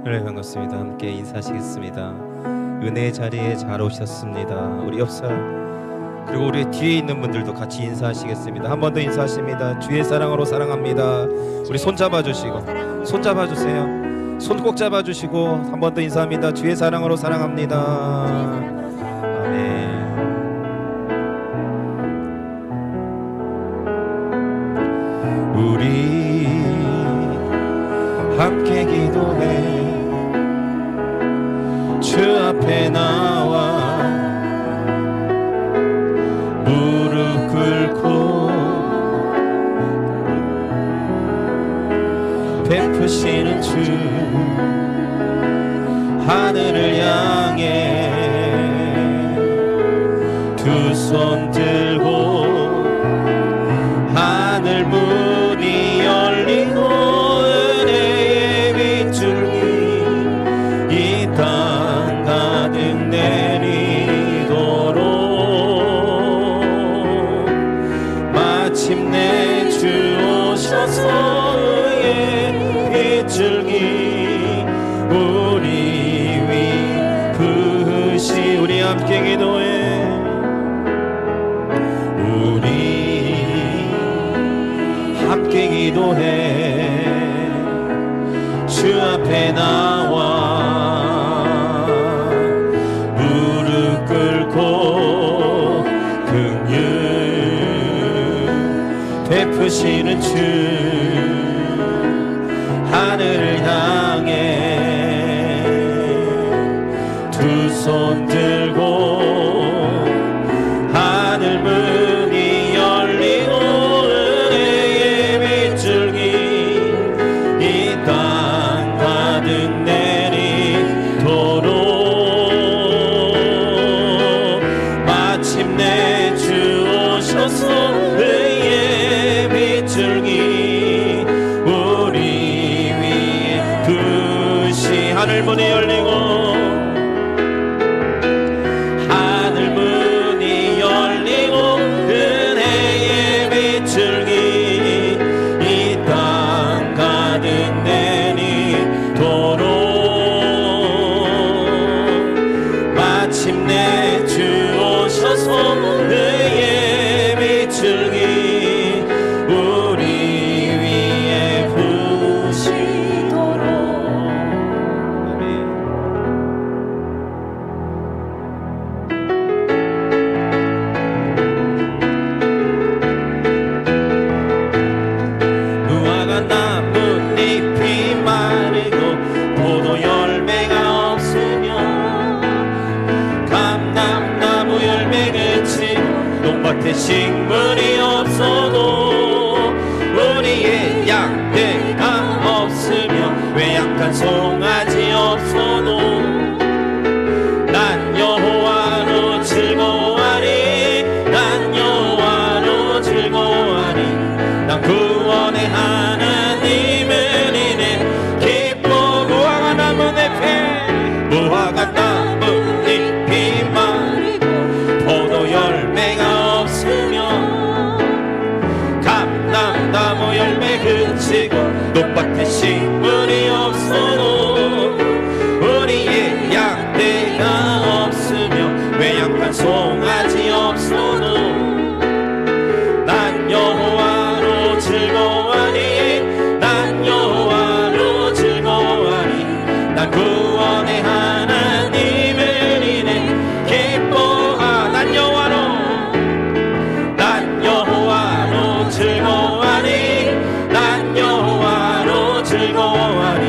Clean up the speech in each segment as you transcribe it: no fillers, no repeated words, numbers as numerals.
네, 반갑습니다. 함께 인사하시겠습니다. 은혜의 자리에 잘 오셨습니다. 우리 옆사람 그리고 우리 뒤에 있는 분들도 같이 인사하시겠습니다. 한 번 더 인사하십니다. 주의 사랑으로 사랑합니다. 우리 손 잡아주시고, 손 잡아주세요. 손 꼭 잡아주시고 한 번 더 인사합니다. 주의 사랑으로 사랑합니다. 아멘. 우리 함께 기도해. 주 앞에 나와 무릎 꿇고 베푸시는 주 하늘을 향해 두 손 들고 하늘 문이 열리고 은혜의 빗줄기 이 땅 가득 내리도록 마침내 주 오셔서 의의 빗줄기 우리 위 부으시. 우리 함께 기도해. 함께 기도해. 주 앞에 나와 무릎 꿇고 긍휼 베푸시는 주 하늘을 향해 두 손 들고 하늘 문이 열리고 의의 빗줄기 우리 위에 부으시. 하늘 문이 열리고 하늘 문이 열리고 은혜의 빗줄기 이 땅 가득 내리도록 마침내 주 오셔서 의의 빗줄기 우리 위에 부으시도록. 무화과 나뭇잎이 마르고 포도 열매가 없으며 감람나무 열매가 지고 농밭에 식물이 없어도 우리의 양떼가 없으며 외양간 송아지 없어도 난 여호와로 즐거워하리. 난 여호와로 즐거워하리. 난 구원의 하나님을 인해 기뻐. 무화과 나뭇잎에 무화과 나뭇잎이 마르고 포도 열매가 없으며 감람나무 열매 그치고 농밭에 식물이 없어도 우리의 양떼가 없으며 외양간 송아지 없어도 난 여호와로 즐거워하리. 난 여호와로 즐거워하리. 난 구원의 하나님을 인해 기뻐. 난 여호와로 즐거워하리. 난 여호와로 즐거워하리.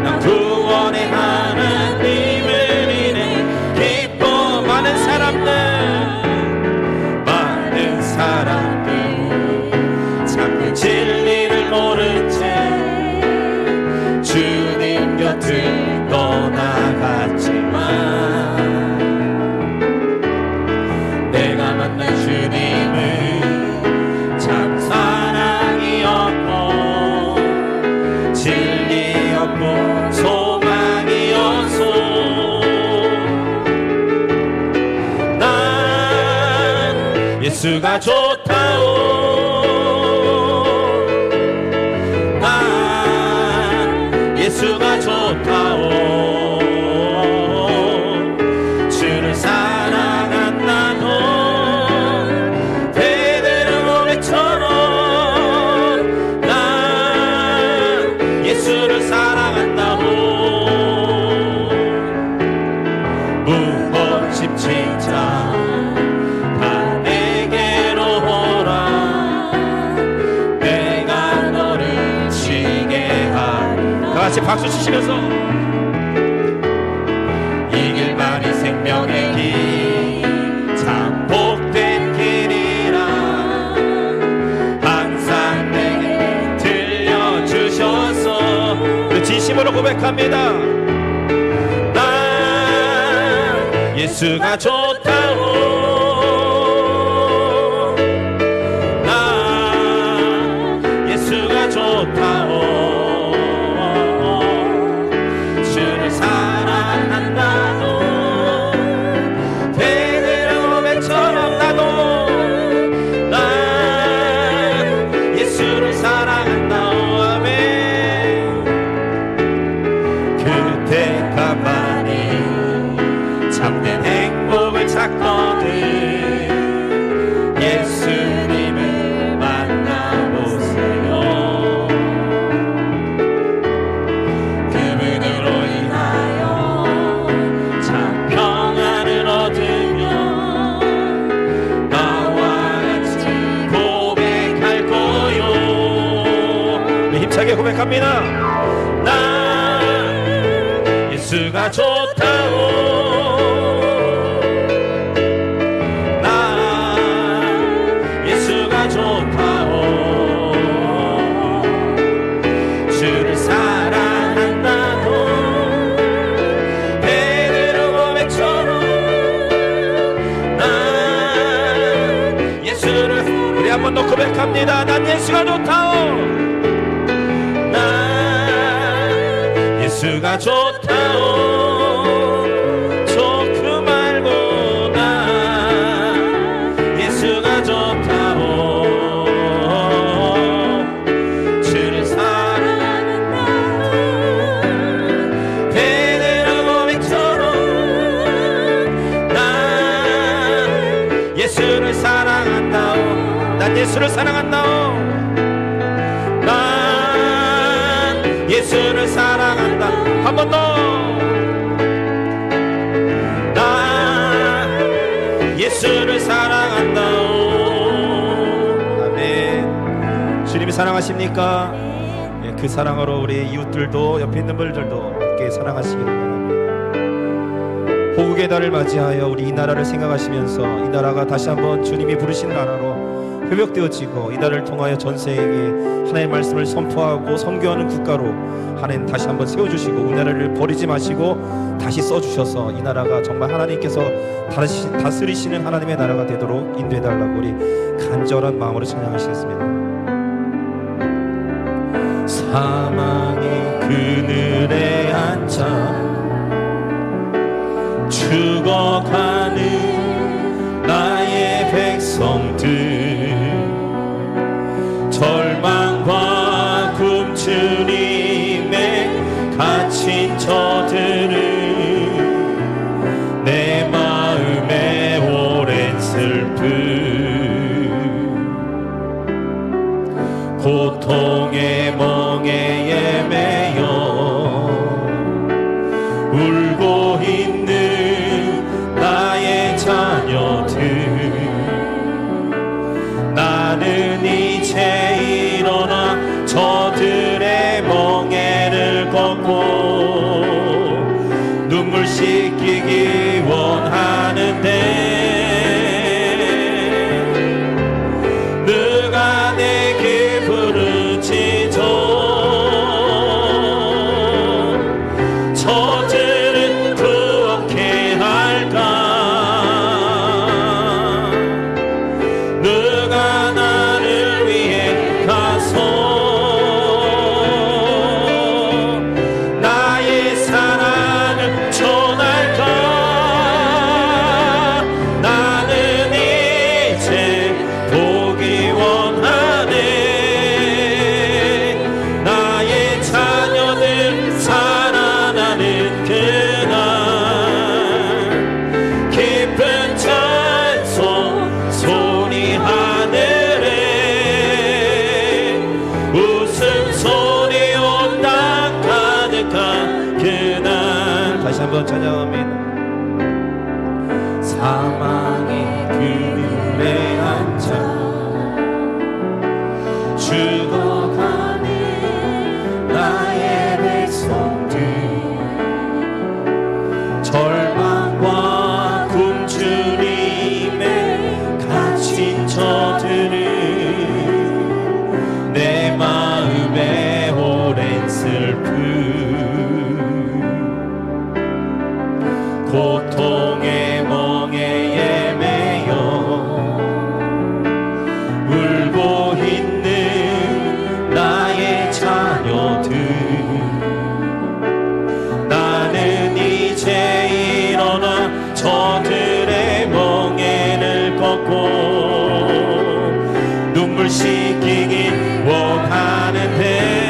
난 구원의 하나님을 인해 기뻐. 많은 사람들 참된 진리를 모른 채 주님 곁을 떠나갔지만 내가 만난 주님은 참 사랑이었고 진리였고 소망이었소. 난 예수가 좋다오. 난 예수가 좋다오. 주를 사랑한 나도 베드로 고백처럼 난 예수를 사랑한다오. 무겁심 진짜 다 내게로 오라. 내가 너를 쉬게 하리라. 다 같이 박수 치시면서 이 길만이 생명의 길, 참 복된 길이라 항상 내게 들려주셔서 우리 진심으로 고백합니다. 난 예수가 좋다오. 난 예수가 좋다오. 주를 사랑한다도 베드로 고백처럼 나도 난 예수를 사랑한다오. 아멘. 그때 가만히 참된 행복을 찾거든 예수님을 만나보세요. 그분으로 인하여 참 평안을 얻으며 나와 같이 고백할 거요. 네, 힘차게 고백합니다. 난 예수가 좋다오. 난 예수가 좋다오. 주를 사랑한다도 베드로 고백처럼 난 예수를 우리 한 번 더 고백합니다. 난 예수가 좋다오. 난 예수가 좋다오. 좋고 말고 난 예수가 좋다오. 주를 사랑한다 베드로 고백처럼 난 예수를 사랑한다오. 난 예수를 사랑한다오. 난 예수를 사랑한다. 한 번 더. 난 예수를 사랑한다오. 아멘. 주님이 사랑하십니까? 예, 그 사랑으로 우리 이웃들도 옆에 있는 분들도 함께 사랑하시기를 바랍니다. 호국의 달을 맞이하여 우리 이 나라를 생각하시면서 이 나라가 다시 한번 주님이 부르신 나라로 회복되어지고 이 나라를 통하여 전 세계에 하나님의 말씀을 선포하고 선교하는 국가로 하나님 다시 한번 세워주시고 우리나라를 버리지 마시고 다시 써주셔서 이 나라가 정말 하나님께서 다스리시는 하나님의 나라가 되도록 인도해달라고 우리 간절한 마음으로 찬양하시겠습니다. 사망의 그늘에 앉아 죽어가는 나의 백성들 절망과 굶주림에 갇힌 저들은 내 마음에 오랜 슬픔 고통의 멍에에 매여 울고 있는 나의 자녀들 나는 이제 일어나 저들의 멍에를 걷고 눈물 씻기기 원하는데 누가 내게 부르짖어 저들은 그렇게 할까 누가 나를 위해 가서 나의 사랑을 전할까 그날 다시 한번 찬양합니다. 사망의 그늘에 앉아 죽어가는 나의 백성들 절망과 굶주림에 갇힌 저들은 내 마음에 오랜 슬픔 고통의 멍에에 매여 울고 있는 나의 자녀들 나는 이제 일어나 저들의 멍에를 꺾고 눈물 씻기길 원하는데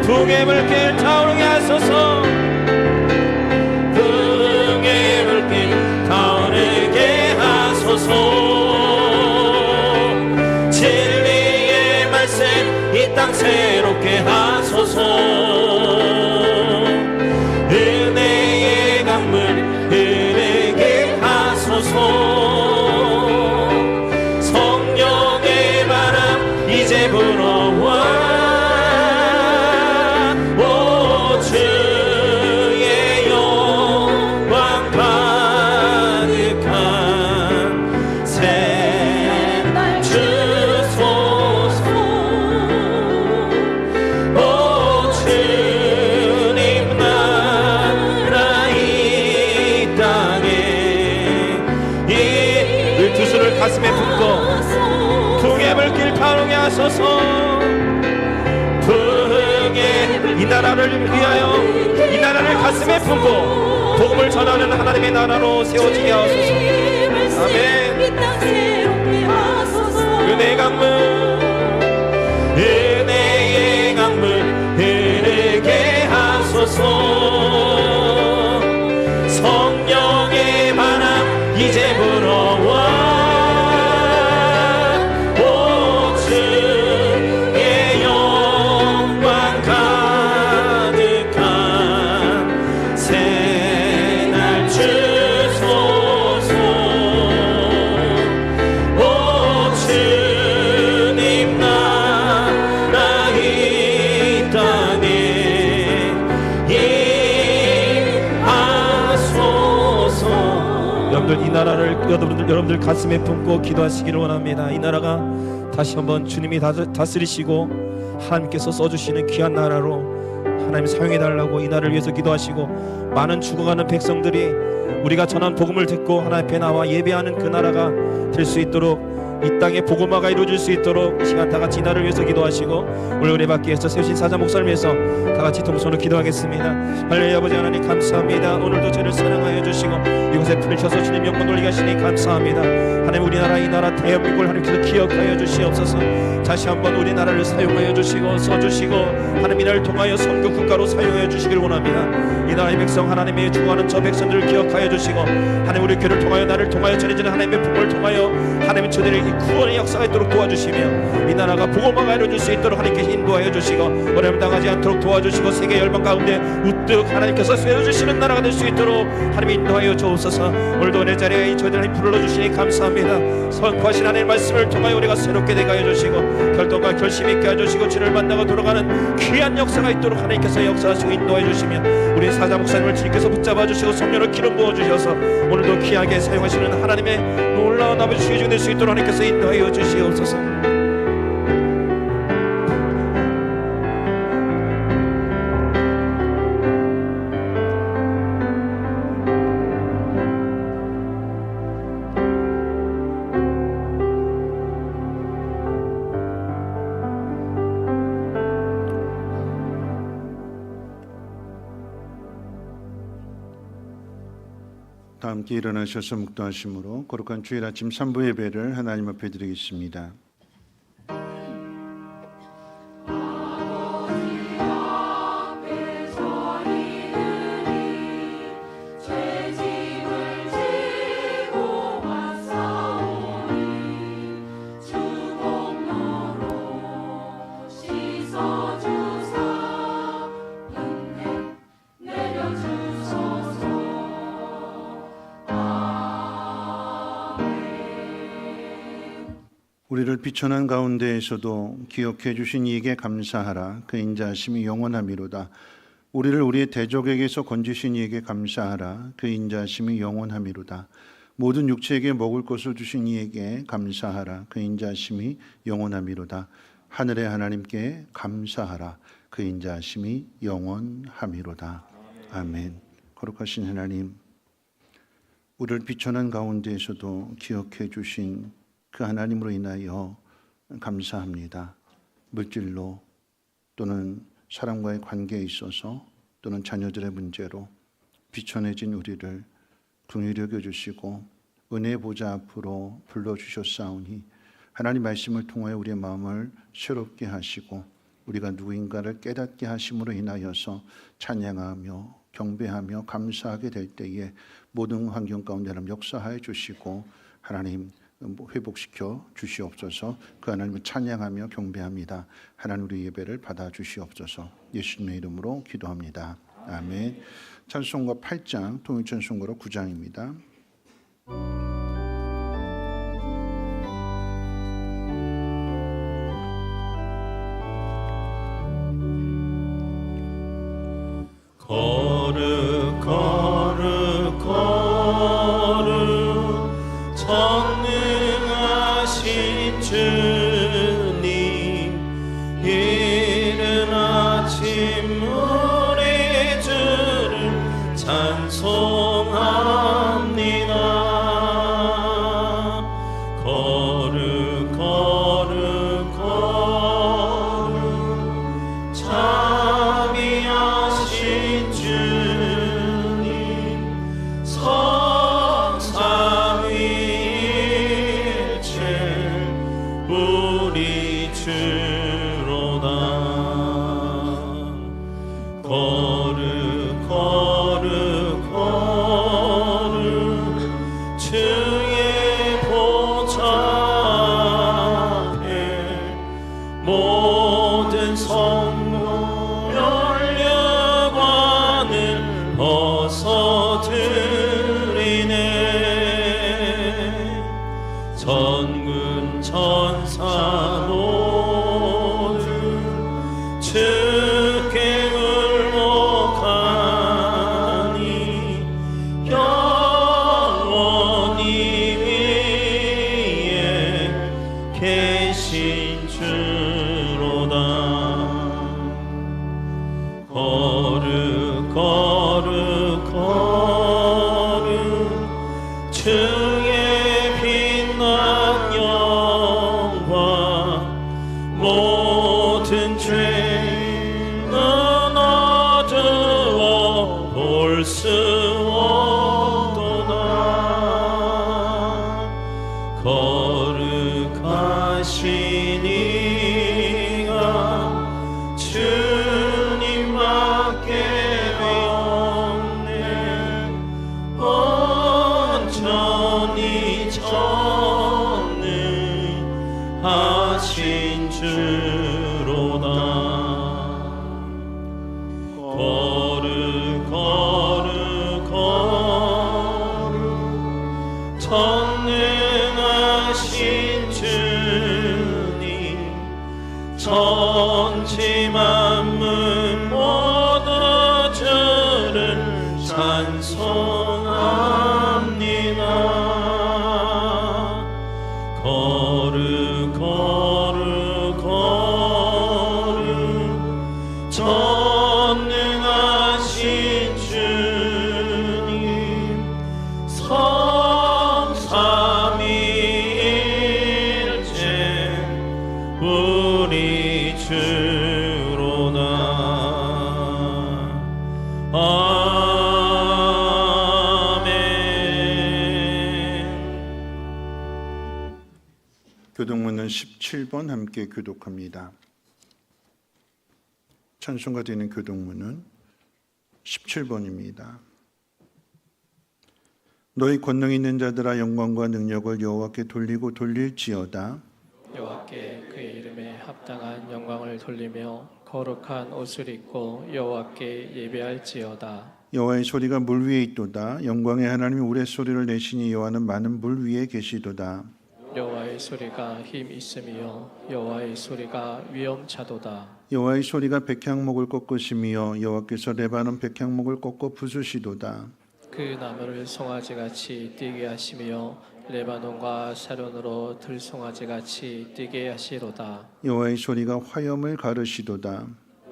풍의 물길 타오르게 하소서 풍의 물길 타오르게 하소서 진리의 말씀 이 땅 새롭게 하소서 은혜의 강물 흐르게 하소서 성령의 바람 이제 불어와 가슴에 품고 풍의 물길 타오르게 하소서 풍의 이 나라를 위하여 이 나라를 가슴에 품고 복음을 전하는 하나님의 나라로 세워지게 하소서 아멘 은혜의 강물 은혜의 강물 흐르게 하소서 성령의 바람 이제 불어와 이 나라를 여러분들 가슴에 품고 기도하시기를 원합니다. 이 나라가 다시 한번 주님이 다스리시고 하나님께서 써주시는 귀한 나라로 하나님 사용해달라고 이 나라를 위해서 기도하시고 많은 죽어가는 백성들이 우리가 전한 복음을 듣고 하나님 앞에 나와 예배하는 그 나라가 될 수 있도록 이 땅에 복음화가 이루어질 수 있도록 이 시간 다같이 이 나라를 위해서 기도하시고 오늘 은혜 받기 위해서 세우신 사자 목사를 위해서 다같이 통성으로 기도하겠습니다. 할렐루야. 아버지 하나님 감사합니다. 오늘도 저를 사랑하여 주시고 이곳에 펼쳐서 주님 영광 돌리게 하시니 감사합니다. 하나님 우리나라 이 나라 대한민국을 하나님께서 기억하여 주시옵소서. 다시 한번 우리나라를 사용하여 주시고 써주시고 하나님 이 나라를 통하여 선교 국가로 사용하여 주시길 원합니다. 이 나라의 백성 하나님의 죽어가는 저 백성들을 기억하여 주시고 하나님 우리 교회를 통하여 나를 통하여 전해지는 하나님의 복음을 통하여 하나님 저들의 이 구원의 역사가 있도록 도와주시며 이 나라가 복음화가 이루어질 수 있도록 하나님께서 인도하여 주시고 어려움 당하지 않도록 도와주시고 세계 열방 가운데 우뚝 하나님께서 세워주시는 나라가 될 수 있도록 하나님 인도하여 주옵소서. 오늘도 내 자리에 이 저희들 하나님 불러주시니 감사합니다. 선포하신 하나님의 말씀을 통하여 우리가 새롭게 되게 하여 주시고 결단과 결심 있게 해주시고 주를 만나고 돌아가는 귀한 역사가 있도록 하나님께서 역사하시고 인도해 주시며 우리 사자 목사님을 주님께서 붙잡아 주시고 성령으로 기름 부어 주셔서 오늘도 귀하게 사용하시는 하나님의 놀라운 아버지 주의 종 될 수 있도록 하나님께서 인도하여 주시옵소서. 다 함께 일어나셔서 묵도하심으로 거룩한 주일 아침 3부 예배를 하나님 앞에 드리겠습니다. 우리를 비천한 가운데에서도 기억해 주신 이에게 감사하라. 그 인자하심이 영원함이로다. 우리를 우리의 대적에게서 건지신 이에게 감사하라. 그 인자하심이 영원함이로다. 모든 육체에게 먹을 것을 주신 이에게 감사하라. 그 인자하심이 영원함이로다. 하늘의 하나님께 감사하라. 그 인자하심이 영원함이로다. 아멘. 거룩하신 하나님, 우리를 비천한 가운데에서도 기억해 주신 그 하나님으로 인하여 감사합니다. 물질로 또는 사람과의 관계에 있어서 또는 자녀들의 문제로 비천해진 우리를 긍휼히 여겨주시고 은혜의 보좌 앞으로 불러주셨사오니 하나님 말씀을 통하여 우리의 마음을 새롭게 하시고 우리가 누구인가를 깨닫게 하심으로 인하여서 찬양하며 경배하며 감사하게 될 때에 모든 환경 가운데 하나님 역사하여 주시고 하나님 회복시켜 주시옵소서. 그 하나님을 찬양하며 경배합니다. 하나님 우리 예배를 받아 주시옵소서. 예수님의 이름으로 기도합니다. 아멘. 찬송가 8장 통일찬송가로 9장입니다. 거룩 거룩 거룩 전능하신 주님, 이른 아침 우리 주를 찬송합니다. 거룩 거룩 거룩 자비하신 주님, 성삼위일체 우리 주로다. 거룩 거룩 거룩 주의 보좌 앞에 모든 성모 면류관을 벗어드리네. 전군 천사 모두 주께 굴복하니 영원히 위에 계신 주로다. 거룩 거룩 거룩 주의 빛난 영광, 모든 죄는 어두워 볼 수 없도다. 거룩하신 이가 주님밖에 없네. 온전히 전능하신 주로다. 거룩 거룩 거룩 전능하신 주님, 천지 만물 모두 주를 찬송합니다. 교독문은 17번 함께 교독합니다. 찬송가 되는 교독문은 17번입니다. 너희 권능 있는 자들아 영광과 능력을 여호와께 돌리고 돌릴지어다. 여호와께 그의 이름에 합당한 영광을 돌리며 거룩한 옷을 입고 여호와께 예배할지어다. 여호와의 소리가 물 위에 있도다. 영광의 하나님이 우레소리를 내시니 여호와는 많은 물 위에 계시도다. 여호와의 소리가 힘 있음이요 여호와의 소리가 위엄차도다. 여호와의 소리가 백향목을 꺾으시며 여호와께서 레바논 백향목을 꺾어 부수시도다. 그 나무를 송아지같이 뛰게 하시며 레바논과 사론으로 들송아지같이 뛰게 하시로다. 여호와의 소리가 화염을 가르시도다.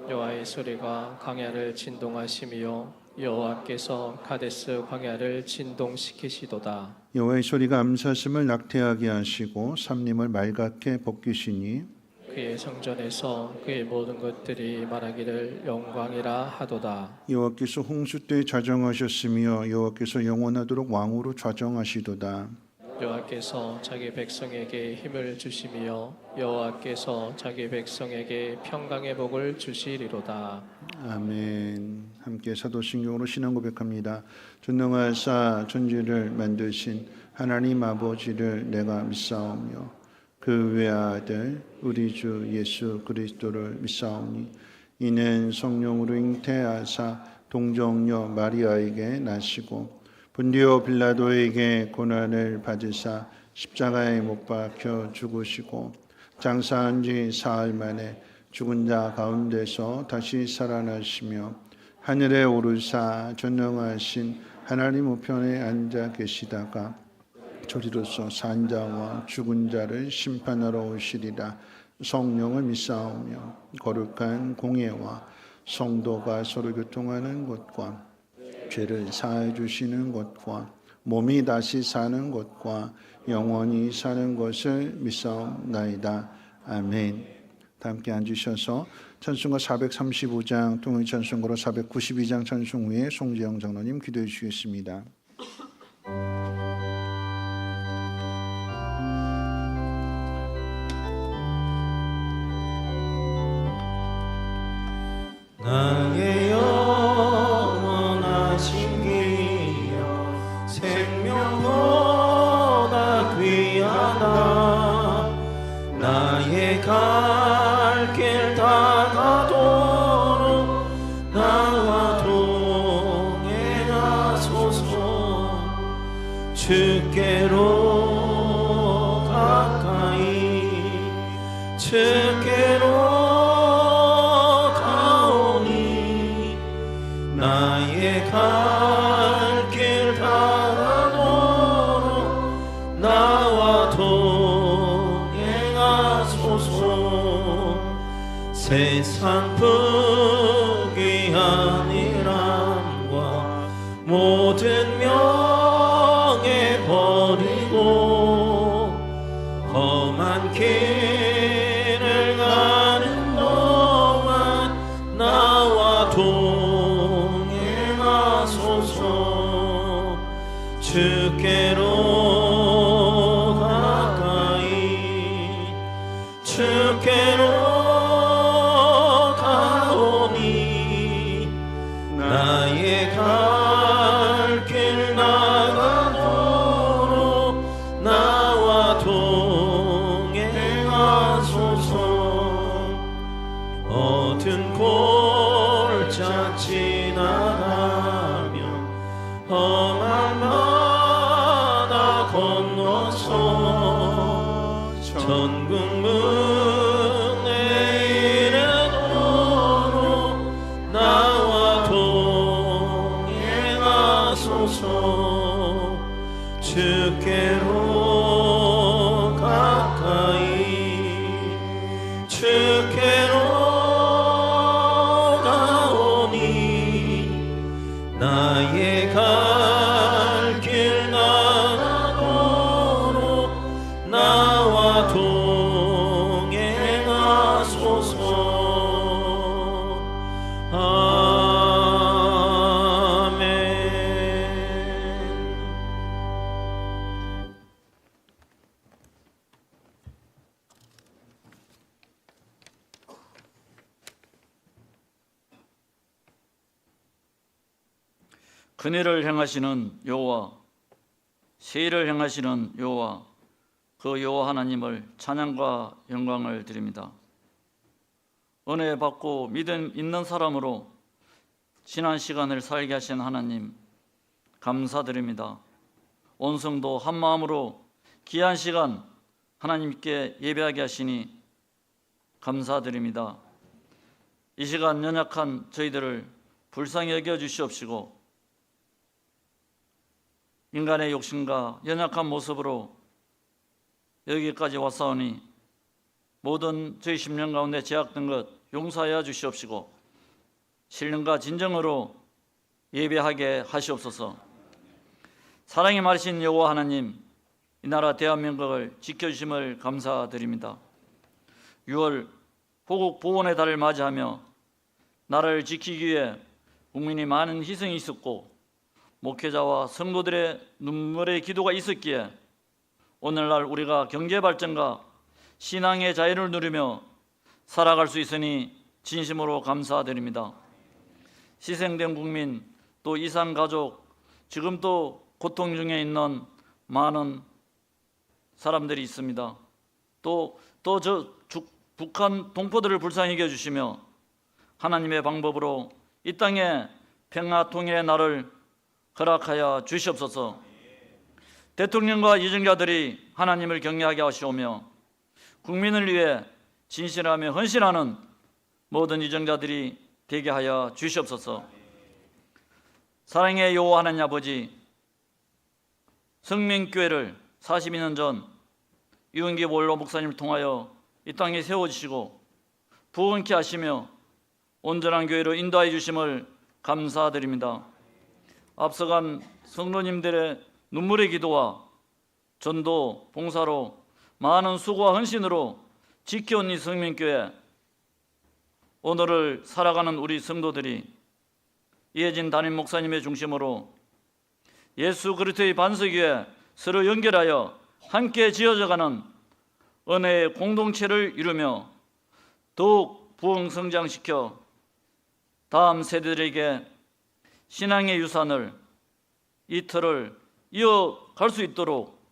여호와의 소리가 광야를 진동하시며 여호와께서 카데스 광야를 진동시키시도다. 여호와의 소리가 암사슴을 낙태하게 하시고 삼림을 맑게 벗기시니 그의 성전에서 그의 모든 것들이 말하기를 영광이라 하도다. 여호와께서 홍수 때 좌정하셨으며 여호와께서 영원하도록 왕으로 좌정하시도다. 여호와께서 자기 백성에게 힘을 주시며 여호와께서 자기 백성에게 평강의 복을 주시리로다. 아멘. 함께 사도신경으로 신앙 고백합니다. 전능하사 천지를 만드신 하나님 아버지를 내가 믿사오며 그 외아들 우리 주 예수 그리스도를 믿사오니 이는 성령으로 잉태하사 동정녀 마리아에게 나시고 본디오 빌라도에게 고난을 받으사 십자가에 못 박혀 죽으시고 장사한 지 사흘 만에 죽은 자 가운데서 다시 살아나시며 하늘에 오르사 전능하신 하나님 우편에 앉아 계시다가 저리로서 산 자와 죽은 자를 심판하러 오시리라. 성령을 믿사오며 거룩한 공예와 성도가 서로 교통하는 것과 죄를 사해 주시는 것과 몸이 다시 사는 것과 영원히 사는 것을 믿사옵나이다. 아멘. 다 함께 앉으셔서 찬송가 435장 통일 찬송가로 492장 찬송 후에 송재영 장로님 기도해 주시겠습니다. 나의 영원하신 기여 생명보다 귀하다. 나의 갈 길 다가도록 나와 동행하소서. 주께로 가까이 주께로 나의 갈 길 다가도록 나와 동행하소서. 세상 부귀한 일함과 모든 명예 버리고 험한 길을 가는 동안 나와 동행하소서. 주께로 가까이 주께로 가오니 나의 갈 길 나가도록 나와 동행하소서. 어두운 골짜 지나가며 험한 바다 건너서 천국 문에 이르도록 나와 동행하소서. 주께로 가까이 주께로 나의 갈 길 나가도록 나와 동행하소서. 아멘. 큰일을 행하시는 여호와, 세일을 행하시는 여호와, 그 여호와 하나님을 찬양과 영광을 드립니다. 은혜 받고 믿음 있는 사람으로 지난 시간을 살게 하신 하나님 감사드립니다. 온 성도 한 마음으로 귀한 시간 하나님께 예배하게 하시니 감사드립니다. 이 시간 연약한 저희들을 불쌍히 여겨 주시옵시고 인간의 욕심과 연약한 모습으로 여기까지 왔사오니 모든 저희 심령 가운데 제약된 것 용서하여 주시옵시고 신령과 진정으로 예배하게 하시옵소서. 사랑이 많으신 여호와 하나님, 이 나라 대한민국을 지켜주심을 감사드립니다. 6월 호국 보훈의 달을 맞이하며 나라를 지키기 위해 국민이 많은 희생이 있었고 목회자와 성도들의 눈물의 기도가 있었기에 오늘날 우리가 경제 발전과 신앙의 자유를 누리며 살아갈 수 있으니 진심으로 감사드립니다. 희생된 국민, 또 이산 가족, 지금 또 고통 중에 있는 많은 사람들이 있습니다. 또 북한 동포들을 불쌍히 여겨주시며 하나님의 방법으로 이 땅에 평화 통일의 날을 허락하여 주시옵소서. 대통령과 예정자들이 하나님을 경외하게 하시오며 국민을 위해 진실하며 헌신하는 모든 예정자들이 되게 하여 주시옵소서. 사랑의 여호와 하나님 아버지, 성민교회를 42년 전 유은기 원로 목사님을 통하여 이 땅에 세워주시고 부흥케 하시며 온전한 교회로 인도하여 주심을 감사드립니다. 앞서간 성도님들의 눈물의 기도와 전도, 봉사로 많은 수고와 헌신으로 지켜온 이 성민교회, 오늘을 살아가는 우리 성도들이 이혜진 담임 목사님의 중심으로 예수 그리스도의 반석 위에 서로 연결하여 함께 지어져가는 은혜의 공동체를 이루며 더욱 부흥 성장시켜 다음 세대들에게 신앙의 유산을, 이 틀을 이어갈 수 있도록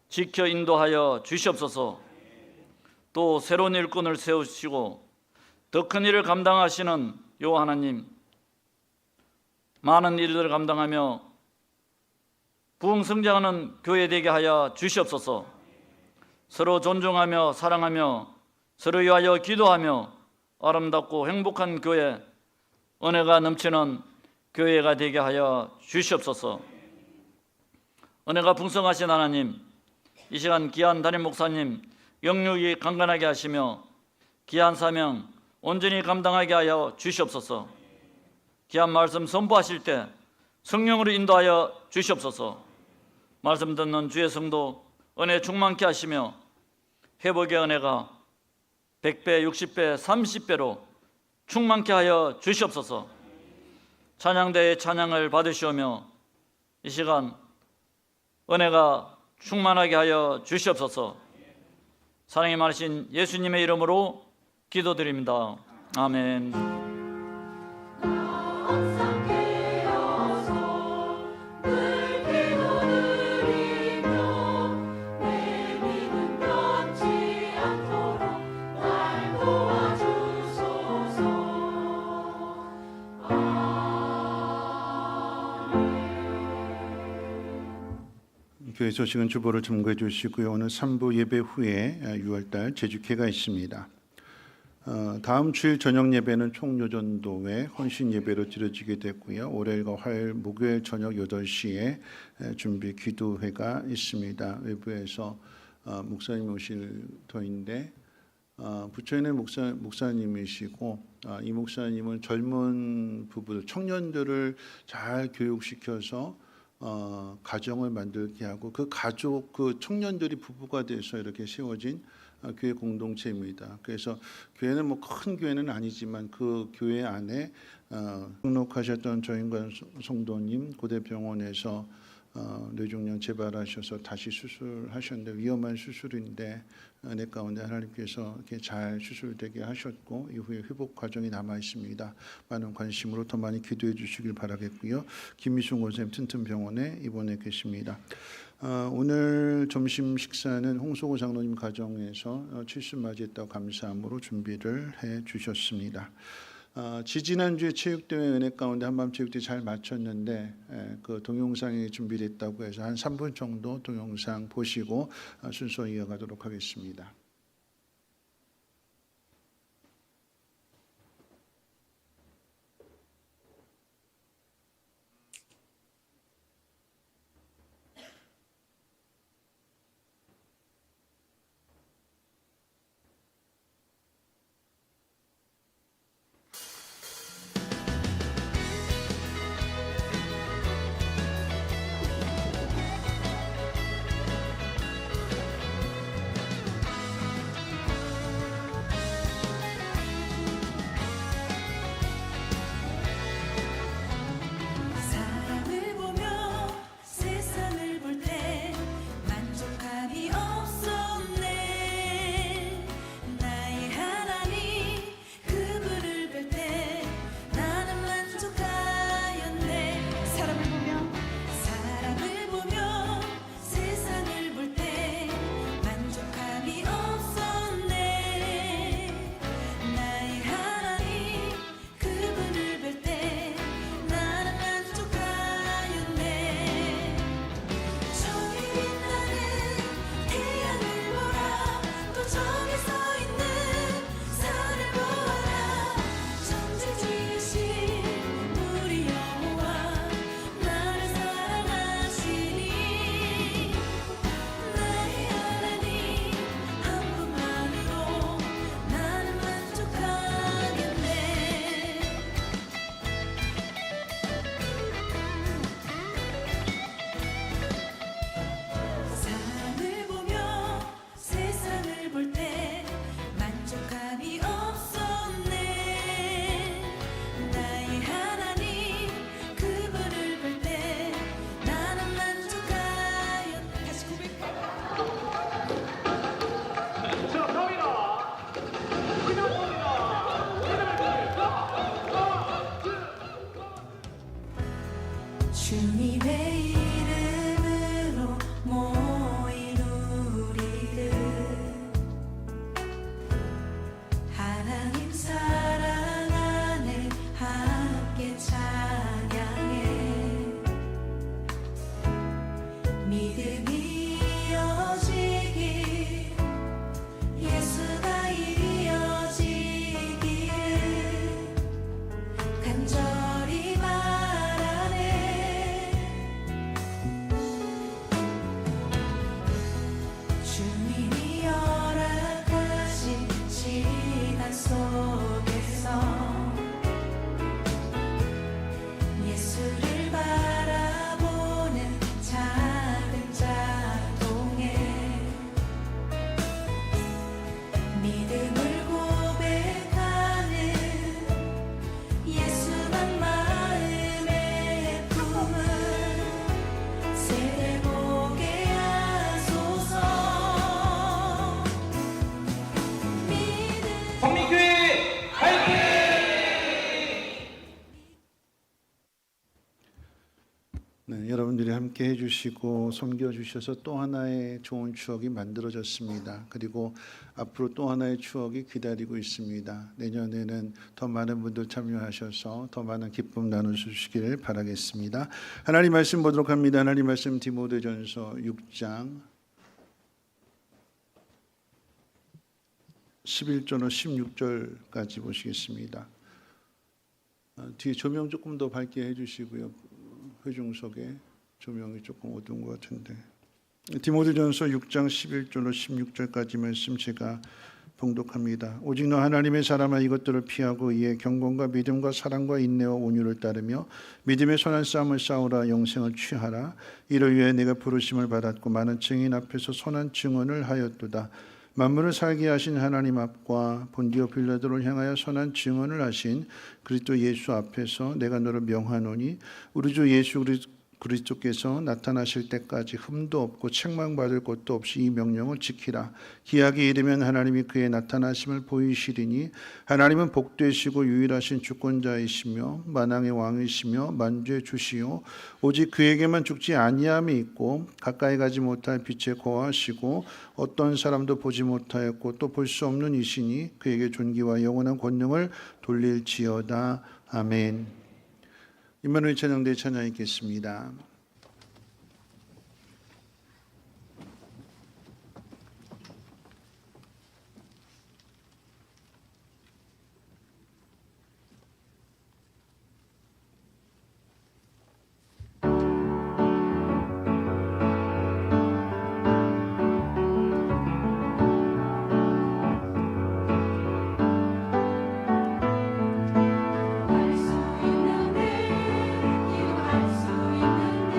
지켜 인도하여 주시옵소서. 또 새로운 일꾼을 세우시고 더 큰 일을 감당하시는 여호와 하나님, 많은 일들을 감당하며 부흥 성장하는 교회 되게 하여 주시옵소서. 서로 존중하며 사랑하며 서로 위하여 기도하며 아름답고 행복한 교회, 은혜가 넘치는 교회가 되게 하여 주시옵소서. 은혜가 풍성하신 하나님, 이 시간 귀한 담임 목사님 영육이 강건하게 하시며 귀한 사명 온전히 감당하게 하여 주시옵소서. 귀한 말씀 선포하실 때 성령으로 인도하여 주시옵소서. 말씀 듣는 주의 성도 은혜 충만케 하시며 회복의 은혜가 100배, 60배, 30배로 충만케 하여 주시옵소서. 찬양대의 찬양을 받으시오며 이 시간 은혜가 충만하게 하여 주시옵소서. 사랑이 많으신 예수님의 이름으로 기도드립니다. 아멘. 교회 소식은 주보를 참고해 주시고요. 오늘 3부 예배 후에 6월달 제주회가 있습니다. 다음 주일 저녁 예배는 총요전도회 헌신 예배로 드려지게 됐고요. 월요일과 화요일, 목요일 저녁 8시에 준비 기도회가 있습니다. 외부에서 목사님 오실 터인데 부처인의 목사님이시고 이 목사님은 젊은 부부들, 청년들을 잘 교육시켜서 가정을 만들게 하고 그 가족, 그 청년들이 부부가 돼서 이렇게 세워진 교회 공동체입니다. 그래서 교회는 뭐 큰 교회는 아니지만 그 교회 안에 등록하셨던 저인관 성도님, 고대병원에서 뇌종양 재발하셔서 다시 수술하셨는데 위험한 수술인데 은혜 가운데 하나님께서 이렇게 잘 수술되게 하셨고 이후에 회복 과정이 남아 있습니다. 많은 관심으로 더 많이 기도해 주시길 바라겠고요. 김미순 권사님 튼튼병원에 입원해 계십니다. 오늘 점심 식사는 홍소구 장로님 가정에서 70 맞이했다고 감사함으로 준비를 해 주셨습니다. 지지난주에 체육대회 은혜 가운데 한밤체육대회 잘 마쳤는데 그 동영상이 준비됐다고 해서 한 3분 정도 동영상 보시고 순서 이어가도록 하겠습니다. 사람을 보며 세상을 볼 때 만족함이 없었네. 나의 하나님 그분을 뵐 때 나는 만족하였네. 사람을 보며 세상을 볼 때 만족함이 없었네. 나의 하나님 그분을 뵐 때 나는 만족하였네. 저기 빛나는 태양을 보라. 또 저기 서 있는 산을 보아라. 천지 지으신 우리 여호와 나를 사랑하시니. 나의 하나님 한 분만으로 나는 만족하겠네. 사람을 보며 세상을 볼 때 만족함이 없었네. 나의 하나님 그분을 볼 때 나는 만족하였네. 다시 고백해. 주님의 이름으로 모인 우리를 하나님 사랑 안에 함께 찬양해. 믿음이 이어지길 예수가 이어지기를 간절히 바라네. 주님이 허락하신 시간 속에서 예수를 바라보는 작은 자동에 믿음을 고백하는 예수만 마음에 품은 세대 보게 하소서. 성민교회 화이팅! 네, 여러분들이 함께 해주시고 섬겨주셔서 또 하나의 좋은 추억이 만들어졌습니다. 그리고 앞으로 또 하나의 추억이 기다리고 있습니다. 내년에는 더 많은 분들 참여하셔서 더 많은 기쁨 나누시기를 바라겠습니다. 하나님 말씀 보도록 합니다. 하나님 말씀 디모데전서 6장 11절로 16절까지 보시겠습니다. 뒤에 조명 조금 더 밝게 해주시고요. 회중석에 조명이 조금 어두운 것 같은데. 디모데전서 6장 11절로 16절까지 말씀 제가 봉독합니다. 오직 너 하나님의 사람아 이것들을 피하고 이에 경건과 믿음과 사랑과 인내와 온유를 따르며 믿음의 선한 싸움을 싸우라. 영생을 취하라. 이를 위해 내가 부르심을 받았고 많은 증인 앞에서 선한 증언을 하였도다. 만물을 살게 하신 하나님 앞과 본디오 빌라도를 향하여 선한 증언을 하신 그리스도 예수 앞에서 내가 너를 명하노니 우리 주 예수 그리스도께서 나타나실 때까지 흠도 없고 책망받을 것도 없이 이 명령을 지키라. 기약이 이르면 하나님이 그의 나타나심을 보이시리니 하나님은 복되시고 유일하신 주권자이시며 만왕의 왕이시며 만주의 주시요 오직 그에게만 죽지 아니함이 있고 가까이 가지 못할 빛에 거하시고 어떤 사람도 보지 못하였고 또 볼 수 없는 이시니 그에게 존귀와 영원한 권능을 돌릴지어다. 아멘. 임마누엘 찬양대 찬양 있겠습니다. 할 수 있는 일, 기도할 수 있는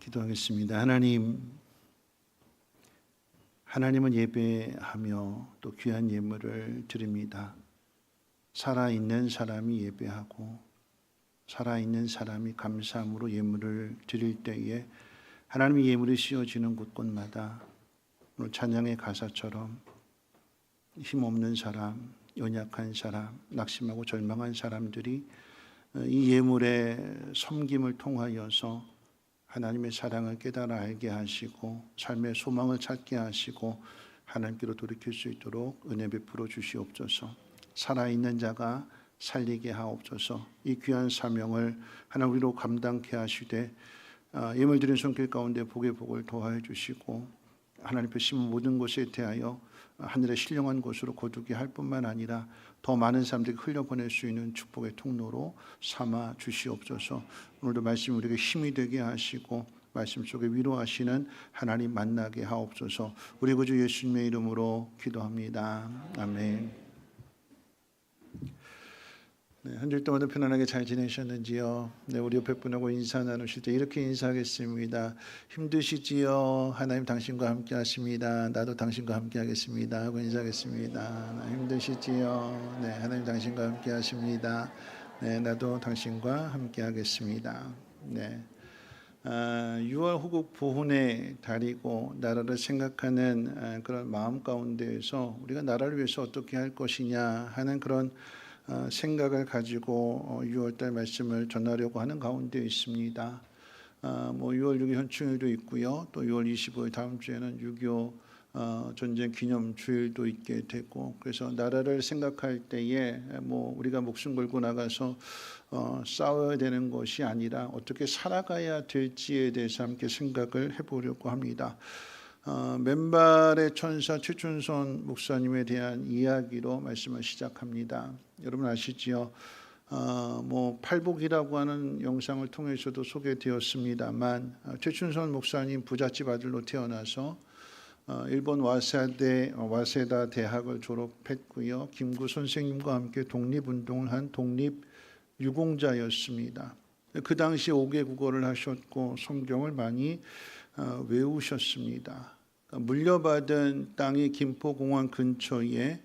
기도하겠습니다. 하나님은 예배하며 또 귀한 예물을 드립니다. 살아있는 사람이 예배하고 살아있는 사람이 감사함으로 예물을 드릴 때에 하나님의 예물이 씌워지는 곳곳마다 오늘 찬양의 가사처럼 힘없는 사람, 연약한 사람, 낙심하고 절망한 사람들이 이 예물의 섬김을 통하여서 하나님의 사랑을 깨달아 알게 하시고 삶의 소망을 찾게 하시고 하나님께로 돌이킬 수 있도록 은혜 베풀어 주시옵소서. 살아있는 자가 살리게 하옵소서. 이 귀한 사명을 하나님 우리로 감당케 하시되 예물 드린 손길 가운데 복의 복을 더하여 주시고 하나님 께 심은 모든 것에 대하여 하늘의 신령한 곳으로 거두게 할 뿐만 아니라 더 많은 사람들이 흘려보낼 수 있는 축복의 통로로 삼아 주시옵소서. 오늘도 말씀 우리에게 힘이 되게 하시고 말씀 속에 위로하시는 하나님 만나게 하옵소서. 우리 구주 예수님의 이름으로 기도합니다. 아멘. 네, 한 주 동안도 편안하게 잘 지내셨는지요? 네, 우리 옆에 분하고 인사 나누실 때 이렇게 인사하겠습니다. 힘드시지요? 하나님 당신과 함께 하십니다. 나도 당신과 함께 하겠습니다 하고 인사하겠습니다. 힘드시지요? 네, 하나님 당신과 함께 하십니다. 네, 나도 당신과 함께 하겠습니다. 네. 6월 호국 보훈의 달이고 나라를 생각하는 그런 마음 가운데에서 우리가 나라를 위해서 어떻게 할 것이냐 하는 그런 생각을 가지고 6월달 말씀을 전하려고 하는 가운데 있습니다. 6월 6일 현충일도 있고요. 또 6월 25일 다음 주에는 6.25 전쟁 기념 주일도 있게 되고 그래서 나라를 생각할 때에 우리가 목숨 걸고 나가서 싸워야 되는 것이 아니라 어떻게 살아가야 될지에 대해서 함께 생각을 해보려고 합니다. 맨발의 천사 최춘선 목사님에 대한 이야기로 말씀을 시작합니다. 여러분 아시지요? 팔복이라고 하는 영상을 통해서도 소개되었습니다만 최춘선 목사님 부잣집 아들로 태어나서 일본 와세다 대학을 졸업했고요. 김구 선생님과 함께 독립운동을 한 독립유공자였습니다. 그 당시 5개 국어를 하셨고 성경을 많이 외우셨습니다. 물려받은 땅이 김포공항 근처에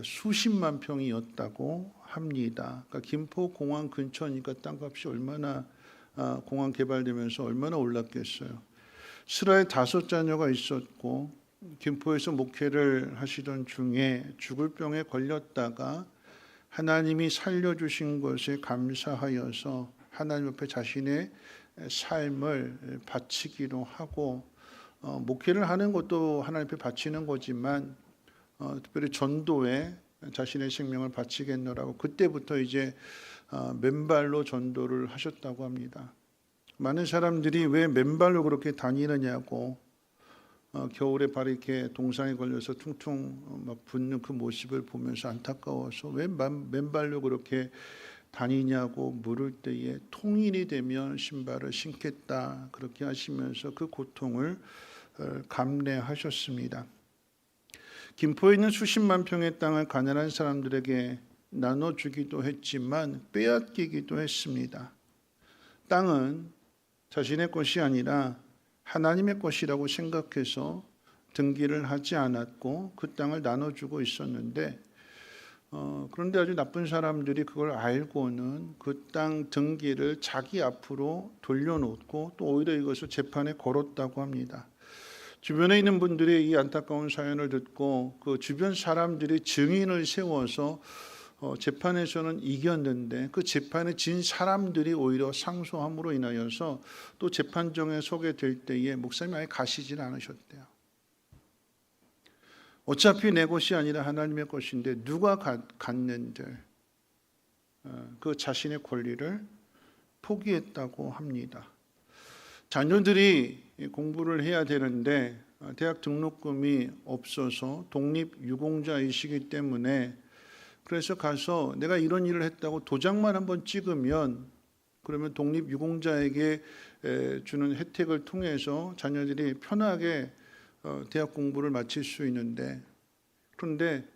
수십만 평이었다고 합니다. 그러니까 김포공항 근처니까 땅값이 얼마나 공항 개발되면서 얼마나 올랐겠어요. 스라에 5자녀가 있었고 김포에서 목회를 하시던 중에 죽을 병에 걸렸다가 하나님이 살려주신 것에 감사하여서 하나님 앞에 자신의 삶을 바치기로 하고 목회를 하는 것도 하나님 앞에 바치는 거지만 특별히 전도에 자신의 생명을 바치겠노라고 그때부터 이제 맨발로 전도를 하셨다고 합니다. 많은 사람들이 왜 맨발로 그렇게 다니느냐고 겨울에 발이 이렇게 동상에 걸려서 퉁퉁 막 붓는 그 모습을 보면서 안타까워서 왜 맨발로 그렇게 다니냐고 물을 때에 통일이 되면 신발을 신겠다 그렇게 하시면서 그 고통을 감내하셨습니다. 김포에 있는 수십만 평의 땅을 가난한 사람들에게 나눠주기도 했지만 빼앗기기도 했습니다. 땅은 자신의 것이 아니라 하나님의 것이라고 생각해서 등기를 하지 않았고 그 땅을 나눠주고 있었는데 그런데 아주 나쁜 사람들이 그걸 알고는 그 땅 등기를 자기 앞으로 돌려놓고 또 오히려 이것을 재판에 걸었다고 합니다. 주변에 있는 분들이 이 안타까운 사연을 듣고 그 주변 사람들이 증인을 세워서 재판에서는 이겼는데 그 재판에 진 사람들이 오히려 상소함으로 인하여서 또 재판정에 서게 될 때에 목사님이 아예 가시질 않으셨대요. 어차피 내 것이 아니라 하나님의 것인데 누가 갖는들 그 자신의 권리를 포기했다고 합니다. 자녀들이 공부를 해야 되는데 대학 등록금이 없어서 독립유공자이시기 때문에 그래서 가서 내가 이런 일을 했다고 도장만 한번 찍으면 그러면 독립유공자에게 주는 혜택을 통해서 자녀들이 편하게 대학 공부를 마칠 수 있는데 그런데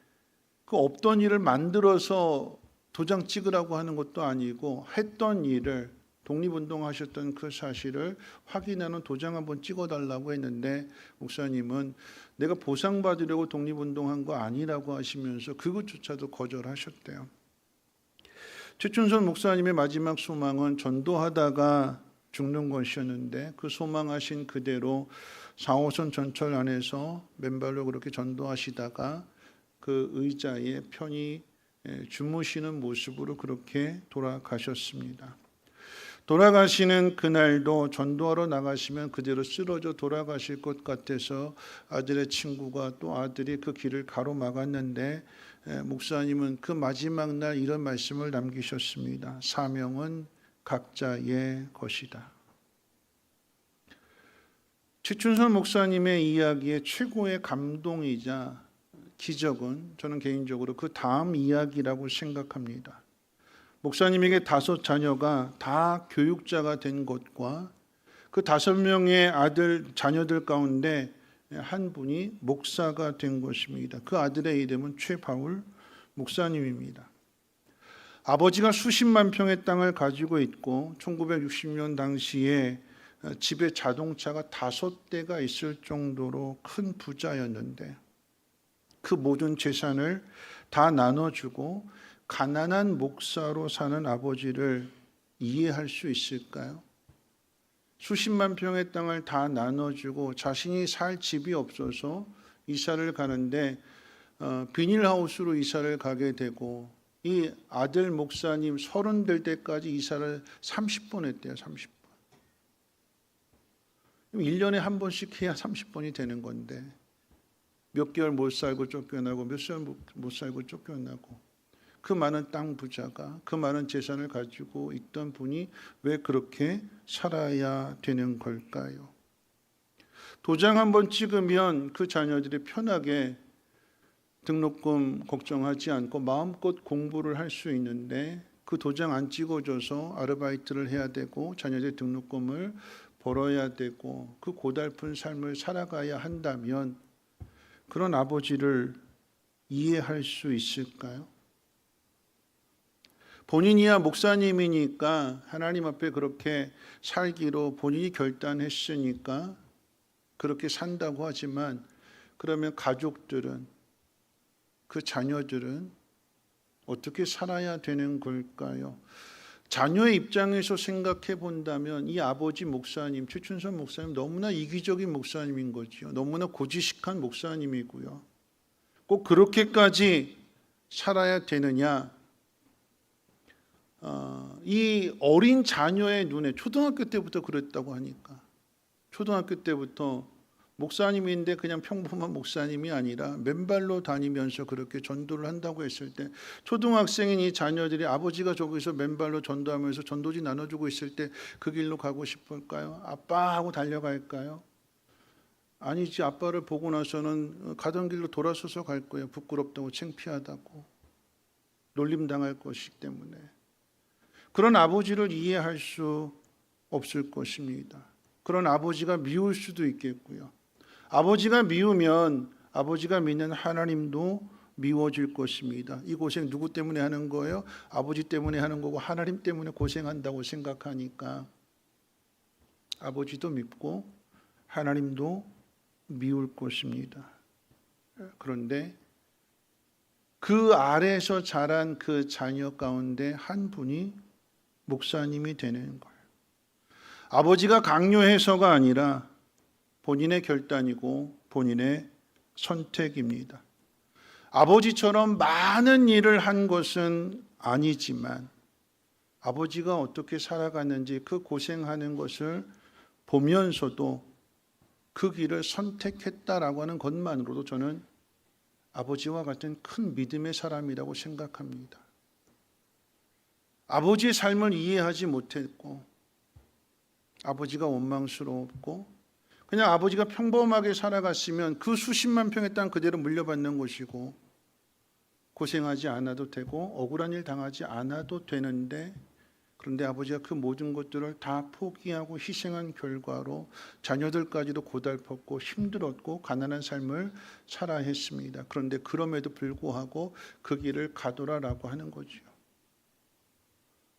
그 없던 일을 만들어서 도장 찍으라고 하는 것도 아니고 했던 일을 독립운동하셨던 그 사실을 확인하는 도장 한번 찍어달라고 했는데 목사님은 내가 보상받으려고 독립운동한 거 아니라고 하시면서 그것조차도 거절하셨대요. 최춘선 목사님의 마지막 소망은 전도하다가 죽는 것이었는데 그 소망하신 그대로 4호선 전철 안에서 맨발로 그렇게 전도하시다가 그 의자에 편히 주무시는 모습으로 그렇게 돌아가셨습니다. 돌아가시는 그날도 전도하러 나가시면 그대로 쓰러져 돌아가실 것 같아서 아들의 친구가 또 아들이 그 길을 가로막았는데 목사님은 그 마지막 날 이런 말씀을 남기셨습니다. 사명은 각자의 것이다. 최춘선 목사님의 이야기의 최고의 감동이자 기적은 저는 개인적으로 그 다음 이야기라고 생각합니다. 목사님에게 5 자녀가 다 교육자가 된 것과 그 5명의 아들 자녀들 가운데 한 분이 목사가 된 것입니다. 그 아들의 이름은 최바울 목사님입니다. 아버지가 수십만 평의 땅을 가지고 있고 1960년 당시에 집에 자동차가 5대가 있을 정도로 큰 부자였는데 그 모든 재산을 다 나눠주고 가난한 목사로 사는 아버지를 이해할 수 있을까요? 수십만 평의 땅을 다 나눠주고 자신이 살 집이 없어서 이사를 가는데 비닐하우스로 이사를 가게 되고 이 아들 목사님 30 될 때까지 이사를 30번 했대요. 30번. 1년에 한 번씩 해야 30번이 되는 건데 몇 개월 못 살고 쫓겨나고 몇 살 못 살고 쫓겨나고 그 많은 땅 부자가 그 많은 재산을 가지고 있던 분이 왜 그렇게 살아야 되는 걸까요? 도장 한번 찍으면 그 자녀들이 편하게 등록금 걱정하지 않고 마음껏 공부를 할 수 있는데 그 도장 안 찍어줘서 아르바이트를 해야 되고 자녀들 등록금을 벌어야 되고 그 고달픈 삶을 살아가야 한다면 그런 아버지를 이해할 수 있을까요? 본인이야 목사님이니까 하나님 앞에 그렇게 살기로 본인이 결단했으니까 그렇게 산다고 하지만 그러면 가족들은 그 자녀들은 어떻게 살아야 되는 걸까요? 자녀의 입장에서 생각해 본다면 이 아버지 목사님, 최춘선 목사님 너무나 이기적인 목사님인 거죠. 너무나 고지식한 목사님이고요. 꼭 그렇게까지 살아야 되느냐? 이 어린 자녀의 눈에 초등학교 때부터 그랬다고 하니까 초등학교 때부터 목사님인데 그냥 평범한 목사님이 아니라 맨발로 다니면서 그렇게 전도를 한다고 했을 때 초등학생인 이 자녀들이 아버지가 저기서 맨발로 전도하면서 전도지 나눠주고 있을 때 그 길로 가고 싶을까요? 아빠 하고 달려갈까요? 아니지. 아빠를 보고 나서는 가던 길로 돌아서서 갈 거예요. 부끄럽다고 창피하다고 놀림당할 것이기 때문에. 그런 아버지를 이해할 수 없을 것입니다. 그런 아버지가 미울 수도 있겠고요. 아버지가 미우면 아버지가 믿는 하나님도 미워질 것입니다. 이 고생 누구 때문에 하는 거예요? 아버지 때문에 하는 거고 하나님 때문에 고생한다고 생각하니까 아버지도 밉고 하나님도 미울 것입니다. 그런데 그 아래에서 자란 그 자녀 가운데 한 분이 목사님이 되는 거예요. 아버지가 강요해서가 아니라 본인의 결단이고 본인의 선택입니다. 아버지처럼 많은 일을 한 것은 아니지만 아버지가 어떻게 살아갔는지 그 고생하는 것을 보면서도 그 길을 선택했다라고 하는 것만으로도 저는 아버지와 같은 큰 믿음의 사람이라고 생각합니다. 아버지의 삶을 이해하지 못했고 아버지가 원망스러웠고 그냥 아버지가 평범하게 살아갔으면 그 수십만 평의 땅 그대로 물려받는 것이고 고생하지 않아도 되고 억울한 일 당하지 않아도 되는데 그런데 아버지가 그 모든 것들을 다 포기하고 희생한 결과로 자녀들까지도 고달팠고 힘들었고 가난한 삶을 살아야 했습니다. 그런데 그럼에도 불구하고 그 길을 가더라라고 하는 거죠.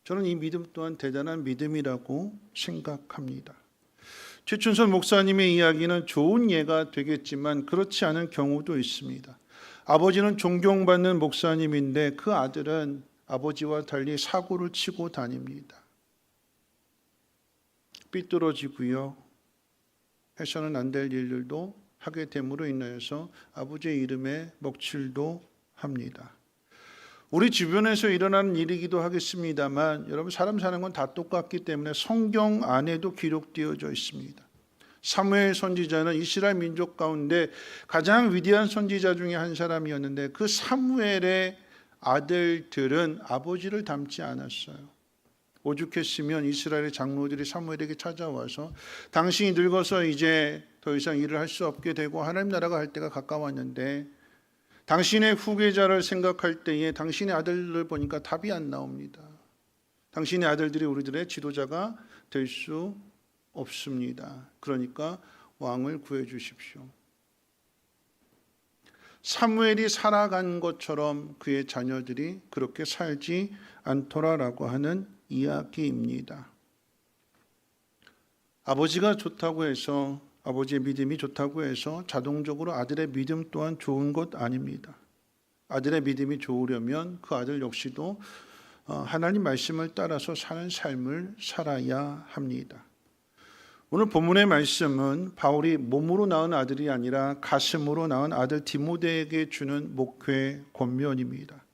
저는 이 믿음 또한 대단한 믿음이라고 생각합니다. 최춘선 목사님의 이야기는 좋은 예가 되겠지만 그렇지 않은 경우도 있습니다. 아버지는 존경받는 목사님인데 그 아들은 아버지와 달리 사고를 치고 다닙니다. 삐뚤어지고요. 해서는 안 될 일들도 하게 됨으로 인하여서 아버지의 이름에 먹칠도 합니다. 우리 주변에서 일어나는 일이기도 하겠습니다만 여러분, 사람 사는 건 다 똑같기 때문에 성경 안에도 기록되어져 있습니다. 사무엘 선지자는 이스라엘 민족 가운데 가장 위대한 선지자 중에 한 사람이었는데 그 사무엘의 아들들은 아버지를 닮지 않았어요. 오죽했으면 이스라엘의 장로들이 사무엘에게 찾아와서 당신이 늙어서 이제 더 이상 일을 할 수 없게 되고 하나님 나라가 할 때가 가까웠는데 당신의 후계자를 생각할 때에 당신의 아들을 보니까 답이 안 나옵니다. 당신의 아들들이 우리들의 지도자가 될 수 없습니다. 그러니까 왕을 구해 주십시오. 사무엘이 살아간 것처럼 그의 자녀들이 그렇게 살지 않더라라고 하는 이야기입니다. 아버지가 좋다고 해서, 아버지의 믿음이 좋다고 해서 자동적으로 아들의 믿음 또한 좋은 것 아닙니다. 아들의 믿음이 좋으려면 그 아들 역시도 하나님 말씀을 따라서 사는 삶을 살아야 합니다. 오늘 본문의 말씀은 바울이 몸으로 낳은 아들이 아니라 가슴으로 낳은 아들 디모데에게 주는 목회 권면입니다.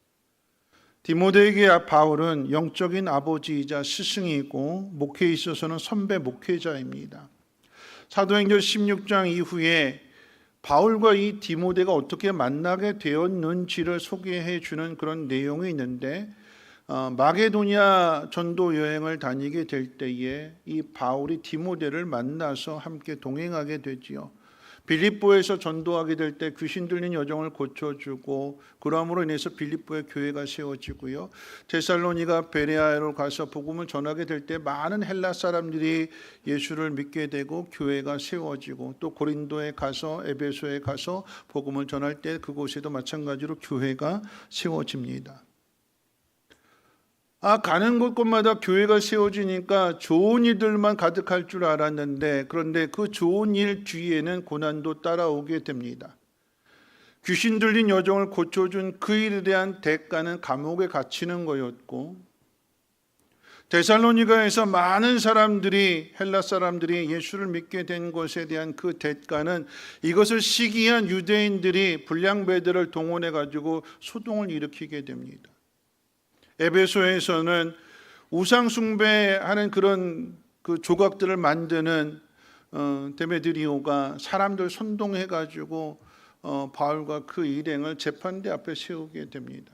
디모데에게 바울은 영적인 아버지이자 스승이고 목회에 있어서는 선배 목회자입니다. 사도행전 16장 이후에 바울과 이 디모데가 어떻게 만나게 되었는지를 소개해 주는 그런 내용이 있는데, 마게도냐 전도 여행을 다니게 될 때에 이 바울이 디모데를 만나서 함께 동행하게 되지요. 빌립보에서 전도하게 될 때 귀신 들린 여종을 고쳐주고 그러함으로 인해서 빌립보의 교회가 세워지고요. 데살로니가 베레아로 가서 복음을 전하게 될 때 많은 헬라 사람들이 예수를 믿게 되고 교회가 세워지고, 또 고린도에 가서 에베소에 가서 복음을 전할 때 그곳에도 마찬가지로 교회가 세워집니다. 가는 곳곳마다 교회가 세워지니까 좋은 일들만 가득할 줄 알았는데, 그런데 그 좋은 일 뒤에는 고난도 따라오게 됩니다. 귀신 들린 여종을 고쳐준 그 일에 대한 대가는 감옥에 갇히는 거였고, 데살로니가에서 많은 사람들이, 헬라 사람들이 예수를 믿게 된 것에 대한 그 대가는 이것을 시기한 유대인들이 불량배들을 동원해 가지고 소동을 일으키게 됩니다. 에베소에서는 우상 숭배하는 그런 그 조각들을 만드는 데메드리오가 사람들 선동해 가지고 바울과 그 일행을 재판대 앞에 세우게 됩니다.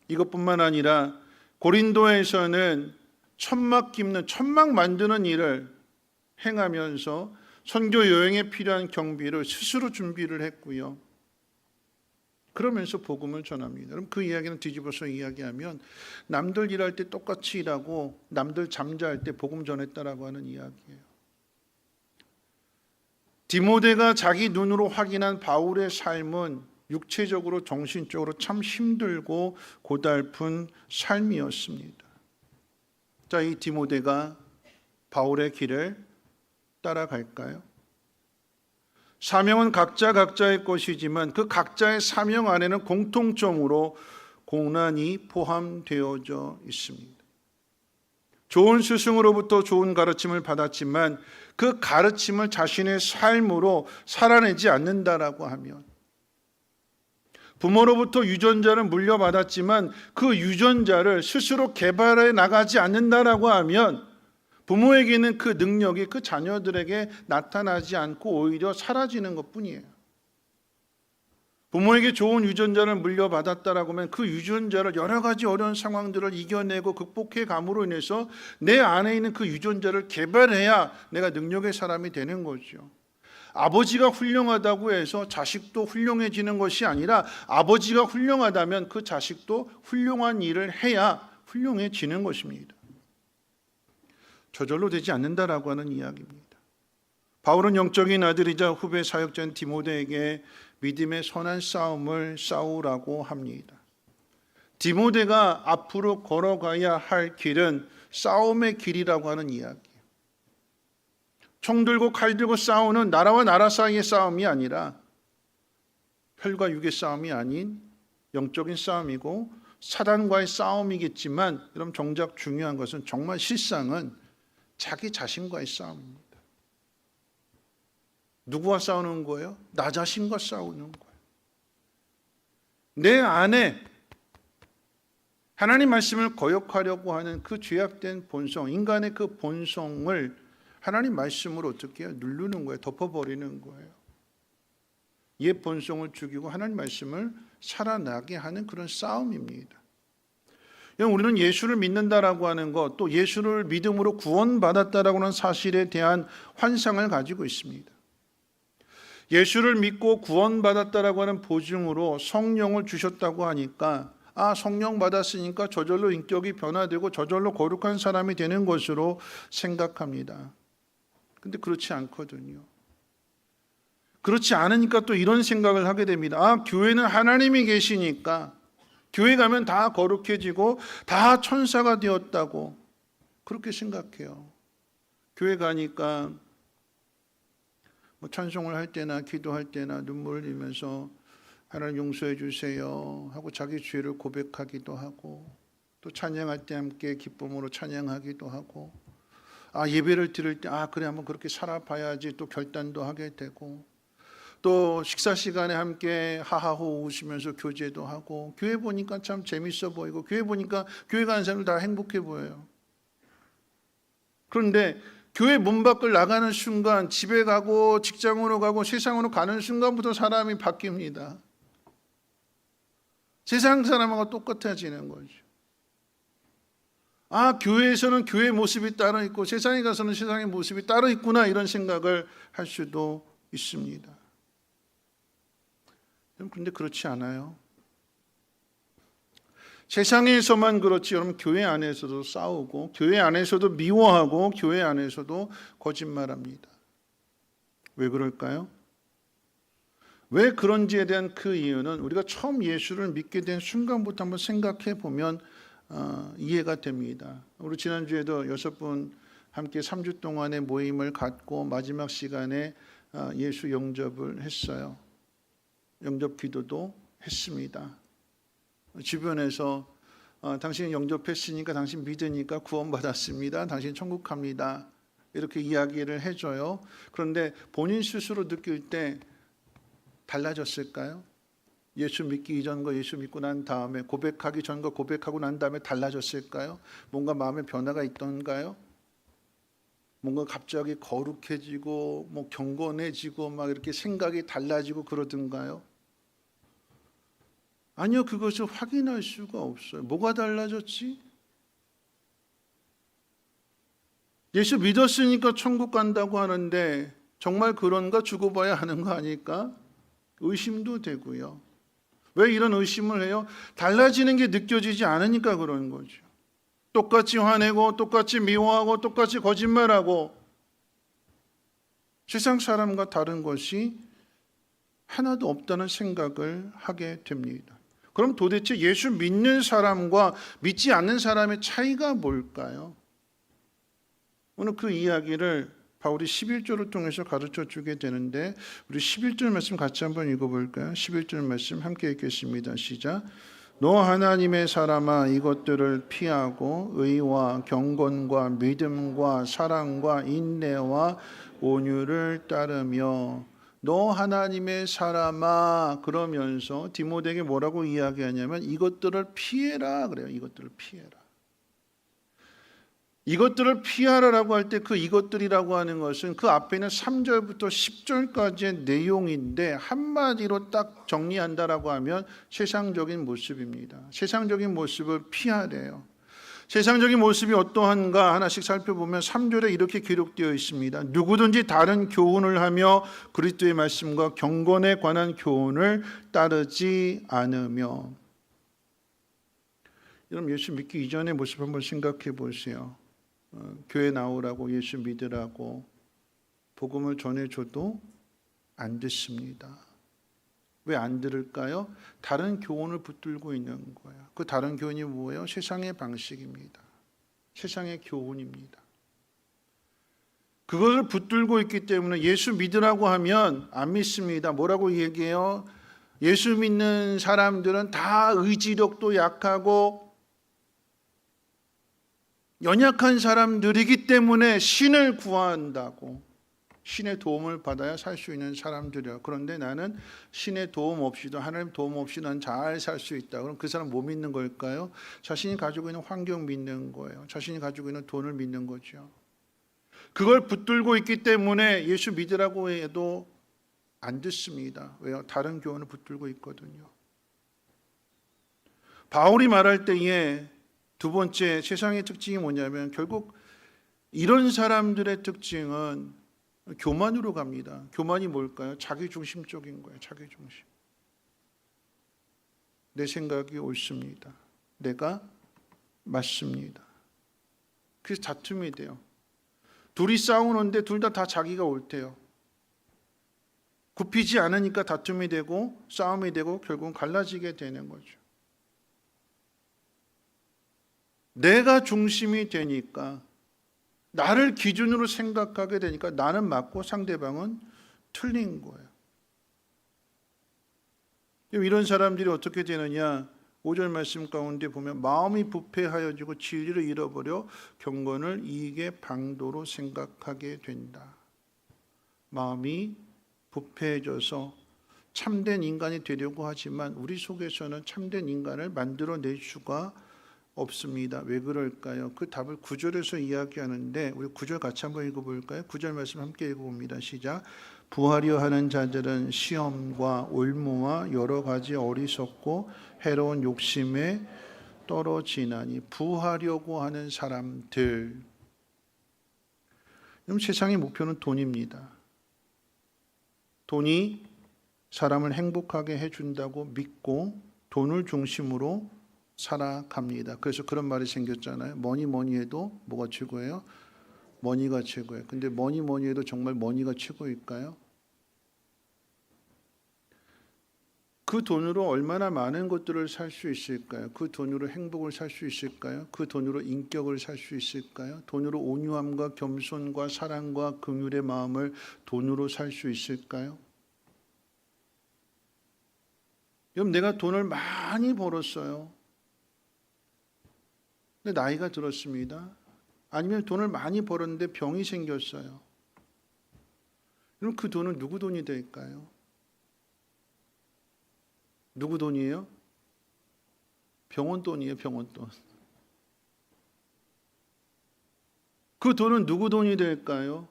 이것뿐만 아니라 고린도에서는 천막 깁는, 천막 만드는 일을 행하면서 선교 여행에 필요한 경비를 스스로 준비를 했고요. 그러면서 복음을 전합니다. 그럼 그 이야기는 뒤집어서 이야기하면 남들 일할 때 똑같이 일하고 남들 잠잘 때 복음 전했다라고 하는 이야기예요. 디모데가 자기 눈으로 확인한 바울의 삶은 육체적으로 정신적으로 참 힘들고 고달픈 삶이었습니다. 자, 이 디모데가 바울의 길을 따라갈까요? 사명은 각자의 것이지만 그 각자의 사명 안에는 공통점으로 고난이 포함되어져 있습니다. 좋은 스승으로부터 좋은 가르침을 받았지만 그 가르침을 자신의 삶으로 살아내지 않는다라고 하면, 부모로부터 유전자를 물려받았지만 그 유전자를 스스로 개발해 나가지 않는다라고 하면 부모에게는 그 능력이 그 자녀들에게 나타나지 않고 오히려 사라지는 것뿐이에요. 부모에게 좋은 유전자를 물려받았다라고 하면 그 유전자를 여러 가지 어려운 상황들을 이겨내고 극복해 감으로 인해서 내 안에 있는 그 유전자를 개발해야 내가 능력의 사람이 되는 거죠. 아버지가 훌륭하다고 해서 자식도 훌륭해지는 것이 아니라 아버지가 훌륭하다면 그 자식도 훌륭한 일을 해야 훌륭해지는 것입니다. 저절로 되지 않는다라고 하는 이야기입니다. 바울은 영적인 아들이자 후배 사역자인 디모데에게 믿음의 선한 싸움을 싸우라고 합니다. 디모데가 앞으로 걸어가야 할 길은 싸움의 길이라고 하는 이야기. 총 들고 칼 들고 싸우는 나라와 나라 사이의 싸움이 아니라 혈과 육의 싸움이 아닌 영적인 싸움이고 사단과의 싸움이겠지만 여러분 정작 중요한 것은 정말 실상은 자기 자신과의 싸움입니다. 누구와 싸우는 거예요? 나 자신과 싸우는 거예요. 내 안에 하나님 말씀을 거역하려고 하는 그 죄악된 본성, 인간의 그 본성을 하나님 말씀으로 어떻게 해요? 누르는 거예요. 덮어버리는 거예요. 옛 본성을 죽이고 하나님 말씀을 살아나게 하는 그런 싸움입니다. 우리는 예수를 믿는다라고 하는 것, 또 예수를 믿음으로 구원받았다라고 하는 사실에 대한 환상을 가지고 있습니다. 예수를 믿고 구원받았다라고 하는 보증으로 성령을 주셨다고 하니까 성령 받았으니까 저절로 인격이 변화되고 저절로 거룩한 사람이 되는 것으로 생각합니다. 근데 그렇지 않거든요. 그렇지 않으니까 또 이런 생각을 하게 됩니다. 교회는 하나님이 계시니까 교회 가면 다 거룩해지고 다 천사가 되었다고 그렇게 생각해요. 교회 가니까 찬송을 할 때나 기도할 때나 눈물을 흘리면서 하나님 용서해 주세요 하고 자기 죄를 고백하기도 하고 또 찬양할 때 함께 기쁨으로 찬양하기도 하고 예배를 드릴 때 그래 한번 그렇게 살아봐야지 또 결단도 하게 되고 또 식사 시간에 함께 하하호 웃으면서 교제도 하고 교회 보니까 참 재밌어 보이고 교회 보니까 교회 가는 사람들 다 행복해 보여요. 그런데 교회 문 밖을 나가는 순간 집에 가고 직장으로 가고 세상으로 가는 순간부터 사람이 바뀝니다. 세상 사람하고 똑같아지는 거죠. 교회에서는 교회의 모습이 따로 있고 세상에 가서는 세상의 모습이 따로 있구나 이런 생각을 할 수도 있습니다. 그런데 그렇지 않아요. 세상에서만 그렇지 여러분 교회 안에서도 싸우고 교회 안에서도 미워하고 교회 안에서도 거짓말합니다. 왜 그럴까요? 왜 그런지에 대한 그 이유는 우리가 처음 예수를 믿게 된 순간부터 한번 생각해 보면 이해가 됩니다. 우리 지난주에도 6분 함께 3주 동안의 모임을 갖고 마지막 시간에 예수 영접을 했어요. 영접 기도도 했습니다. 주변에서 당신 영접했으니까 당신 믿으니까 구원받았습니다. 당신 천국 갑니다. 이렇게 이야기를 해줘요. 그런데 본인 스스로 느낄 때 달라졌을까요? 예수 믿기 이전과 예수 믿고 난 다음에 고백하기 전과 고백하고 난 다음에 달라졌을까요? 뭔가 마음의 변화가 있던가요? 뭔가 갑자기 거룩해지고 경건해지고 막 이렇게 생각이 달라지고 그러던가요? 아니요, 그것을 확인할 수가 없어요. 뭐가 달라졌지? 예수 믿었으니까 천국 간다고 하는데 정말 그런가? 두고 봐야 하는 거 아닐까? 의심도 되고요. 왜 이런 의심을 해요? 달라지는 게 느껴지지 않으니까 그런 거죠. 똑같이 화내고 똑같이 미워하고 똑같이 거짓말하고 세상 사람과 다른 것이 하나도 없다는 생각을 하게 됩니다. 그럼 도대체 예수 믿는 사람과 믿지 않는 사람의 차이가 뭘까요? 오늘 그 이야기를 바울이 11절을 통해서 가르쳐 주게 되는데 우리 11절 말씀 같이 한번 읽어볼까요? 11절 말씀 함께 읽겠습니다. 시작. 너 하나님의 사람아 이것들을 피하고 의와 경건과 믿음과 사랑과 인내와 온유를 따르며 너 하나님의 사람아 그러면서 디모데에게 뭐라고 이야기하냐면 이것들을 피해라 그래요. 이것들을 피해라. 이것들을 피하라라고 할 때 그 이것들이라고 하는 것은 그 앞에 있는 3절부터 10절까지의 내용인데 한마디로 딱 정리한다라고 하면 세상적인 모습입니다. 세상적인 모습을 피하래요. 세상적인 모습이 어떠한가 하나씩 살펴보면 3절에 이렇게 기록되어 있습니다. 누구든지 다른 교훈을 하며 그리스도의 말씀과 경건에 관한 교훈을 따르지 않으며. 여러분 예수 믿기 이전의 모습 한번 생각해 보세요. 교회 나오라고 예수 믿으라고 복음을 전해줘도 안 듣습니다. 왜 안 들을까요? 다른 교훈을 붙들고 있는 거예요. 그 다른 교훈이 뭐예요? 세상의 방식입니다. 세상의 교훈입니다. 그것을 붙들고 있기 때문에 예수 믿으라고 하면 안 믿습니다. 뭐라고 얘기해요? 예수 믿는 사람들은 다 의지력도 약하고 연약한 사람들이기 때문에 신을 구한다고, 신의 도움을 받아야 살 수 있는 사람들이야. 그런데 나는 신의 도움 없이도, 하나님 도움 없이 난 잘 살 수 있다. 그럼 그 사람 뭐 믿는 걸까요? 자신이 가지고 있는 환경 믿는 거예요. 자신이 가지고 있는 돈을 믿는 거죠. 그걸 붙들고 있기 때문에 예수 믿으라고 해도 안 듣습니다. 왜요? 다른 교훈을 붙들고 있거든요. 바울이 말할 때에 두 번째 세상의 특징이 뭐냐면 결국 이런 사람들의 특징은 교만으로 갑니다. 교만이 뭘까요? 자기중심적인 거예요. 자기중심. 내 생각이 옳습니다. 내가 맞습니다. 그래서 다툼이 돼요. 둘이 싸우는데 둘 다 자기가 옳대요. 굽히지 않으니까 다툼이 되고 싸움이 되고 결국은 갈라지게 되는 거죠. 내가 중심이 되니까, 나를 기준으로 생각하게 되니까 나는 맞고 상대방은 틀린 거예요. 이런 사람들이 어떻게 되느냐? 5절 말씀 가운데 보면 마음이 부패하여지고 진리를 잃어버려 경건을 이익의 방도로 생각하게 된다. 마음이 부패해져서 참된 인간이 되려고 하지만 우리 속에서는 참된 인간을 만들어낼 수가 없습니다. 왜 그럴까요? 그 답을 9절에서 이야기하는데 우리 9절 같이 한번 읽어볼까요? 9절 말씀 함께 읽어봅니다. 시작. 부하려 하는 자들은 시험과 올무와 여러 가지 어리석고 해로운 욕심에 떨어지나니. 부하려고 하는 사람들. 그럼 세상의 목표는 돈입니다. 돈이 사람을 행복하게 해준다고 믿고 돈을 중심으로 살아갑니다. 그래서 그런 말이 생겼잖아요. 뭐니 해도 뭐가 최고예요? 머니가 최고예요. 근데 뭐니 해도 정말 머니가 최고일까요? 그 돈으로 얼마나 많은 것들을 살 수 있을까요? 그 돈으로 행복을 살 수 있을까요? 그 돈으로 인격을 살 수 있을까요? 돈으로 온유함과 겸손과 사랑과 긍휼의 마음을 돈으로 살 수 있을까요? 여러분, 내가 돈을 많이 벌었어요. 근데 나이가 들었습니다. 아니면 돈을 많이 벌었는데 병이 생겼어요. 그럼 그 돈은 누구 돈이 될까요? 누구 돈이에요? 병원 돈이에요, 병원 돈. 그 돈은 누구 돈이 될까요?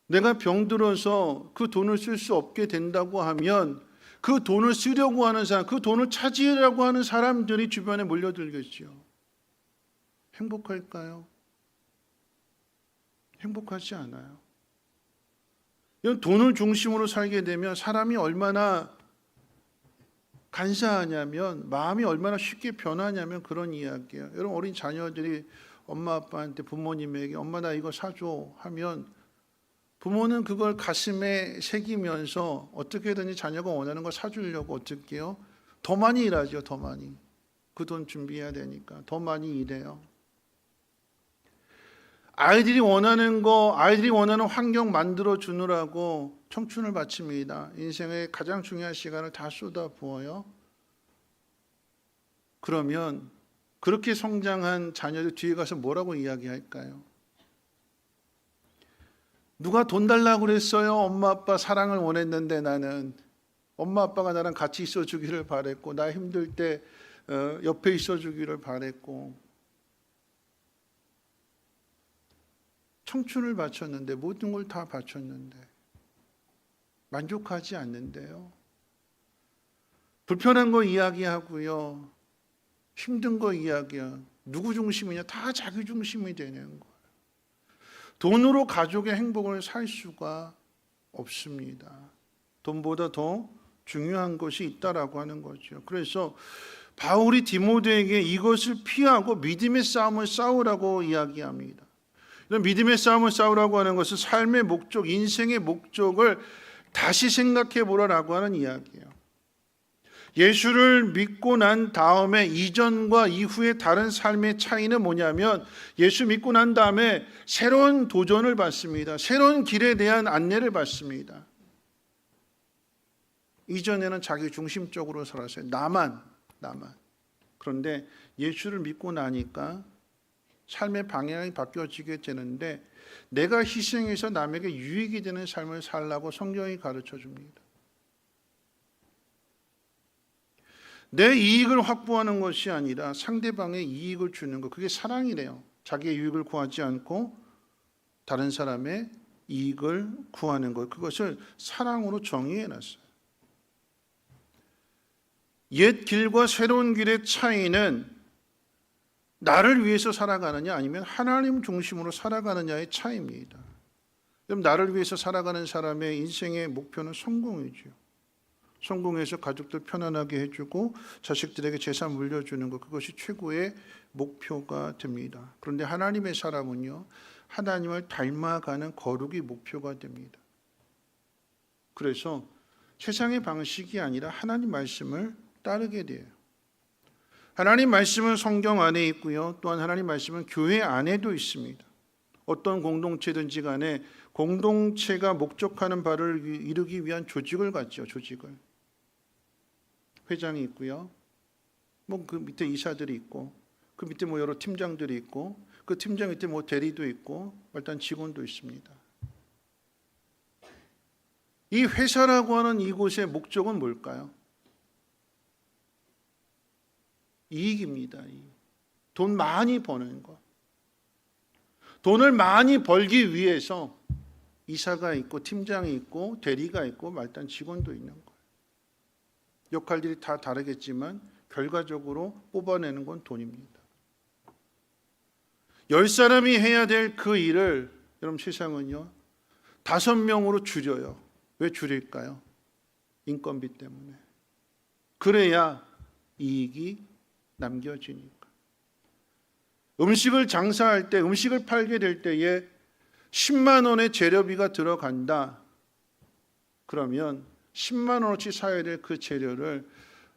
내가 병들어서 그 돈을 쓸 수 없게 된다고 하면 그 돈을 쓰려고 하는 사람, 그 돈을 차지하려고 하는 사람들이 주변에 몰려들겠지요. 행복할까요? 행복하지 않아요. 이런 돈을 중심으로 살게 되면 사람이 얼마나 간사하냐면, 마음이 얼마나 쉽게 변하냐면 그런 이야기예요. 여러분, 어린 자녀들이 엄마 아빠한테, 부모님에게 엄마 나 이거 사줘 하면 부모는 그걸 가슴에 새기면서 어떻게든지 자녀가 원하는 걸 사주려고 어떻게 해요? 더 많이 일하죠. 더 많이. 그 돈 준비해야 되니까 더 많이 일해요. 아이들이 원하는 거, 아이들이 원하는 환경 만들어 주느라고 청춘을 바칩니다. 인생의 가장 중요한 시간을 다 쏟아부어요. 그러면 그렇게 성장한 자녀들 뒤에 가서 뭐라고 이야기할까요? 누가 돈 달라고 그랬어요? 엄마 아빠 사랑을 원했는데 나는 엄마 아빠가 나랑 같이 있어 주기를 바랬고, 나 힘들 때 옆에 있어 주기를 바랬고, 청춘을 바쳤는데, 모든 걸 다 바쳤는데 만족하지 않는데요. 불편한 거 이야기하고요, 힘든 거 이야기야. 누구 중심이냐? 다 자기 중심이 되는 거예요. 돈으로 가족의 행복을 살 수가 없습니다. 돈보다 더 중요한 것이 있다라고 하는 거죠. 그래서 바울이 디모데에게 이것을 피하고 믿음의 싸움을 싸우라고 이야기합니다. 이런 믿음의 싸움을 싸우라고 하는 것은 삶의 목적, 인생의 목적을 다시 생각해 보라라고 하는 이야기예요. 예수를 믿고 난 다음에 이전과 이후의 다른 삶의 차이는 뭐냐면 예수 믿고 난 다음에 새로운 도전을 받습니다. 새로운 길에 대한 안내를 받습니다. 이전에는 자기 중심적으로 살았어요. 나만. 그런데 예수를 믿고 나니까 삶의 방향이 바뀌어지게 되는데 내가 희생해서 남에게 유익이 되는 삶을 살라고 성경이 가르쳐 줍니다. 내 이익을 확보하는 것이 아니라 상대방의 이익을 주는 것, 그게 사랑이래요. 자기의 유익을 구하지 않고 다른 사람의 이익을 구하는 것, 그것을 사랑으로 정의해놨어요. 옛 길과 새로운 길의 차이는 나를 위해서 살아가느냐 아니면 하나님 중심으로 살아가느냐의 차이입니다. 그럼 나를 위해서 살아가는 사람의 인생의 목표는 성공이죠. 성공해서 가족들 편안하게 해주고 자식들에게 재산 물려주는 것, 그것이 최고의 목표가 됩니다. 그런데 하나님의 사람은요, 하나님을 닮아가는 거룩이 목표가 됩니다. 그래서 세상의 방식이 아니라 하나님 말씀을 따르게 돼요. 하나님 말씀은 성경 안에 있고요, 또한 하나님 말씀은 교회 안에도 있습니다. 어떤 공동체든지 간에 공동체가 목적하는 바를 이루기 위한 조직을 갖죠. 조직을. 회장이 있고요, 뭐 그 밑에 이사들이 있고, 그 밑에 뭐 여러 팀장들이 있고, 그 팀장 밑에 뭐 대리도 있고, 일단 직원도 있습니다. 이 회사라고 하는 이곳의 목적은 뭘까요? 이익입니다. 돈 많이 버는 것. 돈을 많이 벌기 위해서 이사가 있고 팀장이 있고 대리가 있고 말단 직원도 있는 거예요. 역할들이 다 다르겠지만 결과적으로 뽑아내는 건 돈입니다. 10사람이 해야 될 그 일을 여러분 세상은요 5명으로 줄여요. 왜 줄일까요? 인건비 때문에. 그래야 이익이 남겨지니까. 음식을 장사할 때, 음식을 팔게 될 때에 10만 원의 재료비가 들어간다. 그러면 10만 원어치 사야 될 그 재료를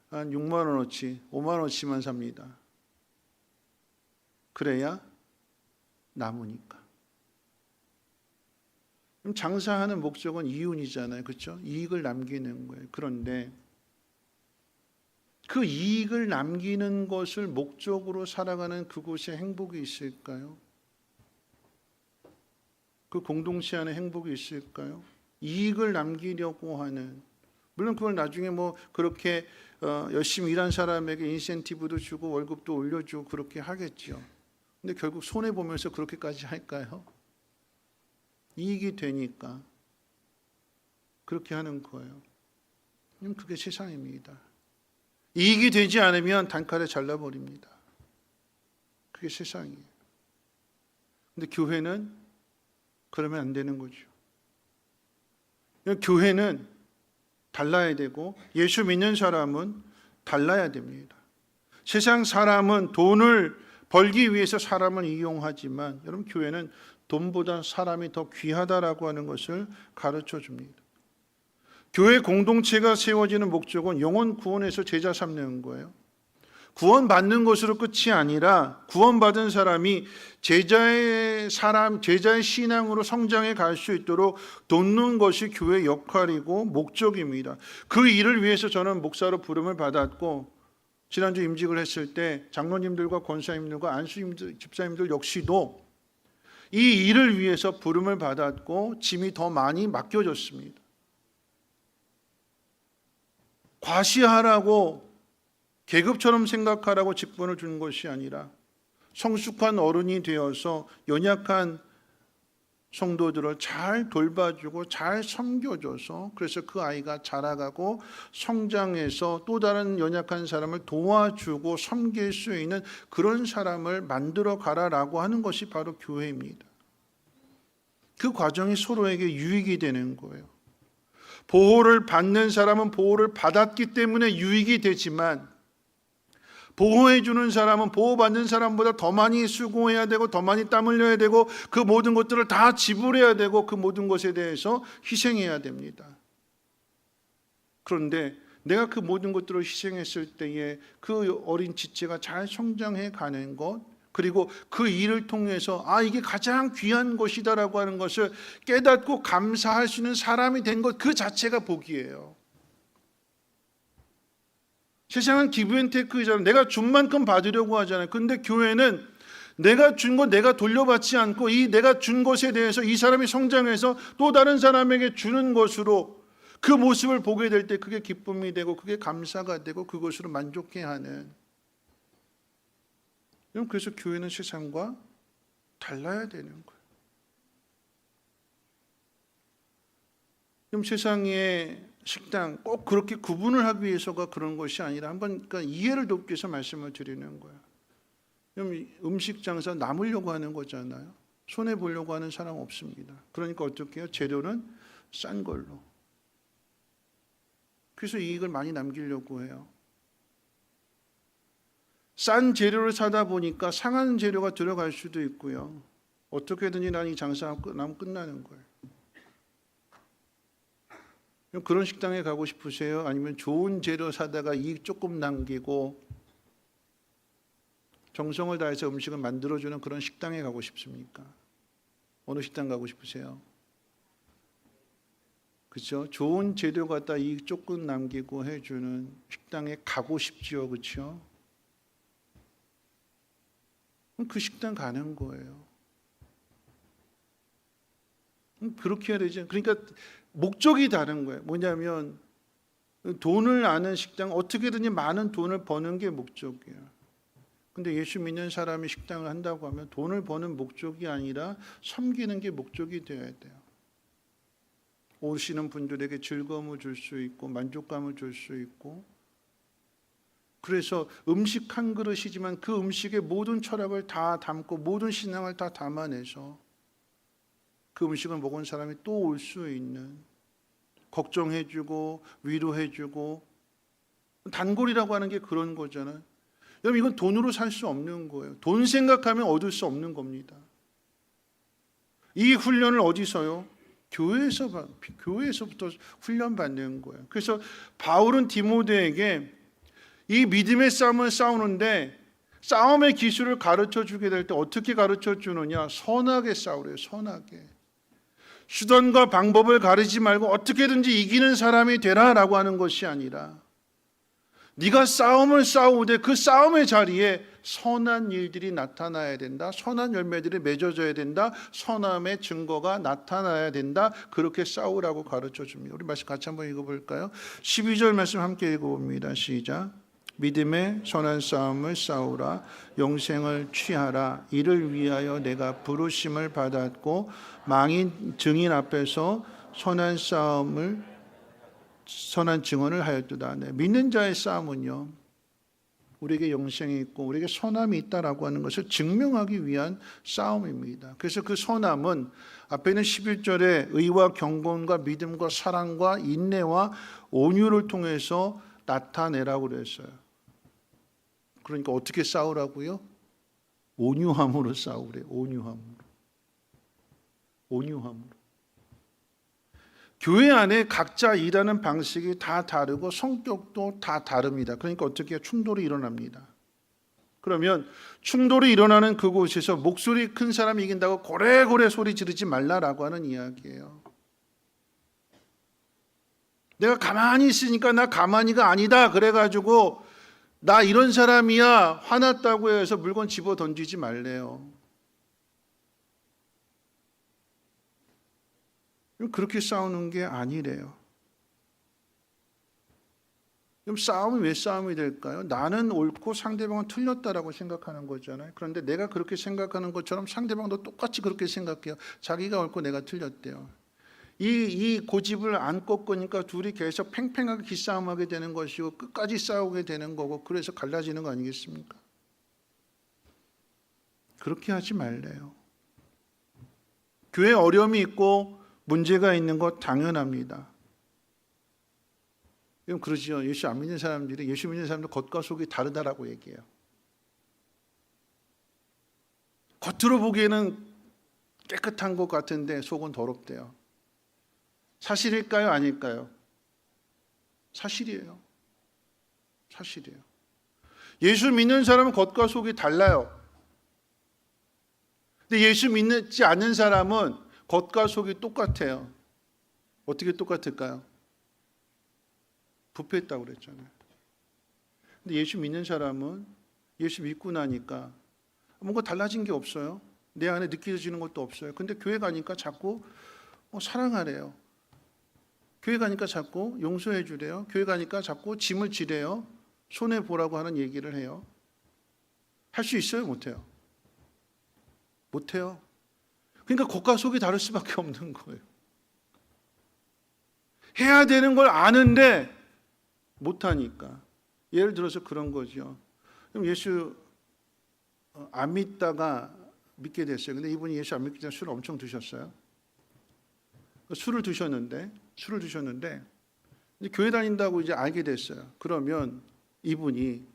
한 6만 원어치, 5만 원어치만 삽니다. 그래야 남으니까. 그럼 장사하는 목적은 이윤이잖아요. 그렇죠? 이익을 남기는 거예요. 그런데 그 이익을 남기는 것을 목적으로 살아가는 그곳에 행복이 있을까요? 그 공동체 안에 행복이 있을까요? 이익을 남기려고 하는, 물론 그걸 나중에 뭐 그렇게 열심히 일한 사람에게 인센티브도 주고 월급도 올려주고 그렇게 하겠죠. 근데 결국 손해 보면서 그렇게까지 할까요? 이익이 되니까 그렇게 하는 거예요. 그게 세상입니다. 이익이 되지 않으면 단칼에 잘라버립니다. 그게 세상이에요. 근데 교회는 그러면 안 되는 거죠. 교회는 달라야 되고 예수 믿는 사람은 달라야 됩니다. 세상 사람은 돈을 벌기 위해서 사람을 이용하지만 여러분 교회는 돈보다 사람이 더 귀하다라고 하는 것을 가르쳐 줍니다. 교회 공동체가 세워지는 목적은 영혼 구원에서 제자 삼는 거예요. 구원받는 것으로 끝이 아니라 구원받은 사람이 제자의 신앙으로 성장해 갈 수 있도록 돕는 것이 교회의 역할이고 목적입니다. 그 일을 위해서 저는 목사로 부름을 받았고 지난주 임직을 했을 때 장로님들과 권사님들과 안수 집사님들 역시도 이 일을 위해서 부름을 받았고 짐이 더 많이 맡겨졌습니다. 과시하라고 계급처럼 생각하라고 직분을 준 것이 아니라 성숙한 어른이 되어서 연약한 성도들을 잘 돌봐주고 잘 섬겨줘서 그래서 그 아이가 자라가고 성장해서 또 다른 연약한 사람을 도와주고 섬길 수 있는 그런 사람을 만들어 가라라고 하는 것이 바로 교회입니다. 그 과정이 서로에게 유익이 되는 거예요. 보호를 받는 사람은 보호를 받았기 때문에 유익이 되지만 보호해 주는 사람은 보호받는 사람보다 더 많이 수고해야 되고 더 많이 땀 흘려야 되고 그 모든 것들을 다 지불해야 되고 그 모든 것에 대해서 희생해야 됩니다. 그런데 내가 그 모든 것들을 희생했을 때에 그 어린 지체가 잘 성장해 가는 것, 그리고 그 일을 통해서 이게 가장 귀한 것이다라고 하는 것을 깨닫고 감사할 수 있는 사람이 된 것, 그 자체가 복이에요. 세상은 기브앤테이크이잖아요. 내가 준 만큼 받으려고 하잖아요. 근데 교회는 내가 준 것 내가 돌려받지 않고 이 내가 준 것에 대해서 이 사람이 성장해서 또 다른 사람에게 주는 것으로 그 모습을 보게 될 때 그게 기쁨이 되고 그게 감사가 되고 그것으로 만족해하는. 그래서 교회는 세상과 달라야 되는 거예요. 그럼 세상의 식당 꼭 그렇게 구분을 하기 위해서가 그런 것이 아니라 한번 그러니까 이해를 돕기 위해서 말씀을 드리는 거예요. 그럼 음식 장사 남으려고 하는 거잖아요. 손해 보려고 하는 사람 없습니다. 그러니까 어떻게 해요? 재료는 싼 걸로. 그래서 이익을 많이 남기려고 해요. 싼 재료를 사다 보니까 상한 재료가 들어갈 수도 있고요. 어떻게든지 난 이 장사가 나면 끝나는 거예요. 그런 식당에 가고 싶으세요? 아니면 좋은 재료 사다가 이익 조금 남기고 정성을 다해서 음식을 만들어주는 그런 식당에 가고 싶습니까? 어느 식당 가고 싶으세요? 그렇죠? 좋은 재료 갖다 이익 조금 남기고 해주는 식당에 가고 싶지요, 그렇죠? 그럼 그 식당 가는 거예요. 그렇게 해야 되죠. 그러니까 목적이 다른 거예요. 뭐냐면 돈을 아는 식당, 어떻게든지 많은 돈을 버는 게 목적이에요. 근데 예수 믿는 사람이 식당을 한다고 하면 돈을 버는 목적이 아니라 섬기는 게 목적이 되어야 돼요. 오시는 분들에게 즐거움을 줄 수 있고 만족감을 줄 수 있고, 그래서 음식 한 그릇이지만 그 음식에 모든 철학을 다 담고 모든 신앙을 다 담아내서 그 음식을 먹은 사람이 또 올 수 있는, 걱정해주고 위로해주고, 단골이라고 하는 게 그런 거잖아요. 여러분 이건 돈으로 살 수 없는 거예요. 돈 생각하면 얻을 수 없는 겁니다. 이 훈련을 어디서요? 교회에서부터 훈련받는 거예요. 그래서 바울은 디모데에게 이 믿음의 싸움을 싸우는데 싸움의 기술을 가르쳐 주게 될 때 어떻게 가르쳐 주느냐? 선하게 싸우래요. 선하게. 수단과 방법을 가르치지 말고 어떻게든지 이기는 사람이 되라라고 하는 것이 아니라 네가 싸움을 싸우되 그 싸움의 자리에 선한 일들이 나타나야 된다. 선한 열매들이 맺어져야 된다. 선함의 증거가 나타나야 된다. 그렇게 싸우라고 가르쳐 줍니다. 우리 말씀 같이 한번 읽어볼까요? 12절 말씀 함께 읽어봅니다. 시작. 믿음의 선한 싸움을 싸우라. 영생을 취하라. 이를 위하여 내가 부르심을 받았고 망인 증인 앞에서 선한 증언을 하였도다. 네. 믿는 자의 싸움은요, 우리에게 영생이 있고 우리에게 선함이 있다라고 하는 것을 증명하기 위한 싸움입니다. 그래서 그 선함은 앞에 있는 11절에 의와 경건과 믿음과 사랑과 인내와 온유를 통해서 나타내라고 그랬어요. 그러니까 어떻게 싸우라고요? 온유함으로 싸우래요. 온유함으로. 교회 안에 각자 일하는 방식이 다 다르고 성격도 다 다릅니다. 그러니까 어떻게 충돌이 일어납니다. 그러면 충돌이 일어나는 그곳에서 목소리 큰 사람이 이긴다고 고래고래 소리 지르지 말라라고 하는 이야기예요. 내가 가만히 있으니까 나 가만히가 아니다 그래가지고 나 이런 사람이야 화났다고 해서 물건 집어 던지지 말래요. 그렇게 싸우는 게 아니래요. 그럼 싸움이 왜 싸움이 될까요? 나는 옳고 상대방은 틀렸다라고 생각하는 거잖아요. 그런데 내가 그렇게 생각하는 것처럼 상대방도 똑같이 그렇게 생각해요. 자기가 옳고 내가 틀렸대요. 이 고집을 안 꺾으니까 둘이 계속 팽팽하게 기싸움하게 되는 것이고 끝까지 싸우게 되는 거고, 그래서 갈라지는 거 아니겠습니까? 그렇게 하지 말래요. 교회에 어려움이 있고 문제가 있는 것 당연합니다. 그럼 그러죠. 예수 안 믿는 사람들이, 예수 믿는 사람들 겉과 속이 다르다라고 얘기해요. 겉으로 보기에는 깨끗한 것 같은데 속은 더럽대요. 사실일까요? 아닐까요? 사실이에요. 사실이에요. 예수 믿는 사람은 겉과 속이 달라요. 근데 예수 믿지 않는 사람은 겉과 속이 똑같아요. 어떻게 똑같을까요? 부패했다고 그랬잖아요. 근데 예수 믿는 사람은 예수 믿고 나니까 뭔가 달라진 게 없어요. 내 안에 느껴지는 것도 없어요. 근데 교회 가니까 자꾸 사랑하래요. 교회 가니까 자꾸 용서해 주래요. 교회 가니까 자꾸 짐을 지래요. 손해 보라고 하는 얘기를 해요. 할 수 있어요? 못해요? 못해요. 그러니까 겉과 속이 다를 수밖에 없는 거예요. 해야 되는 걸 아는데 못하니까. 예를 들어서 그런 거죠. 그럼 예수 안 믿다가 믿게 됐어요. 근데 이분이 예수 안 믿기 전에 술을 엄청 드셨어요. 술을 드셨는데 이제 교회 다닌다고 이제 알게 됐어요. 그러면 이분이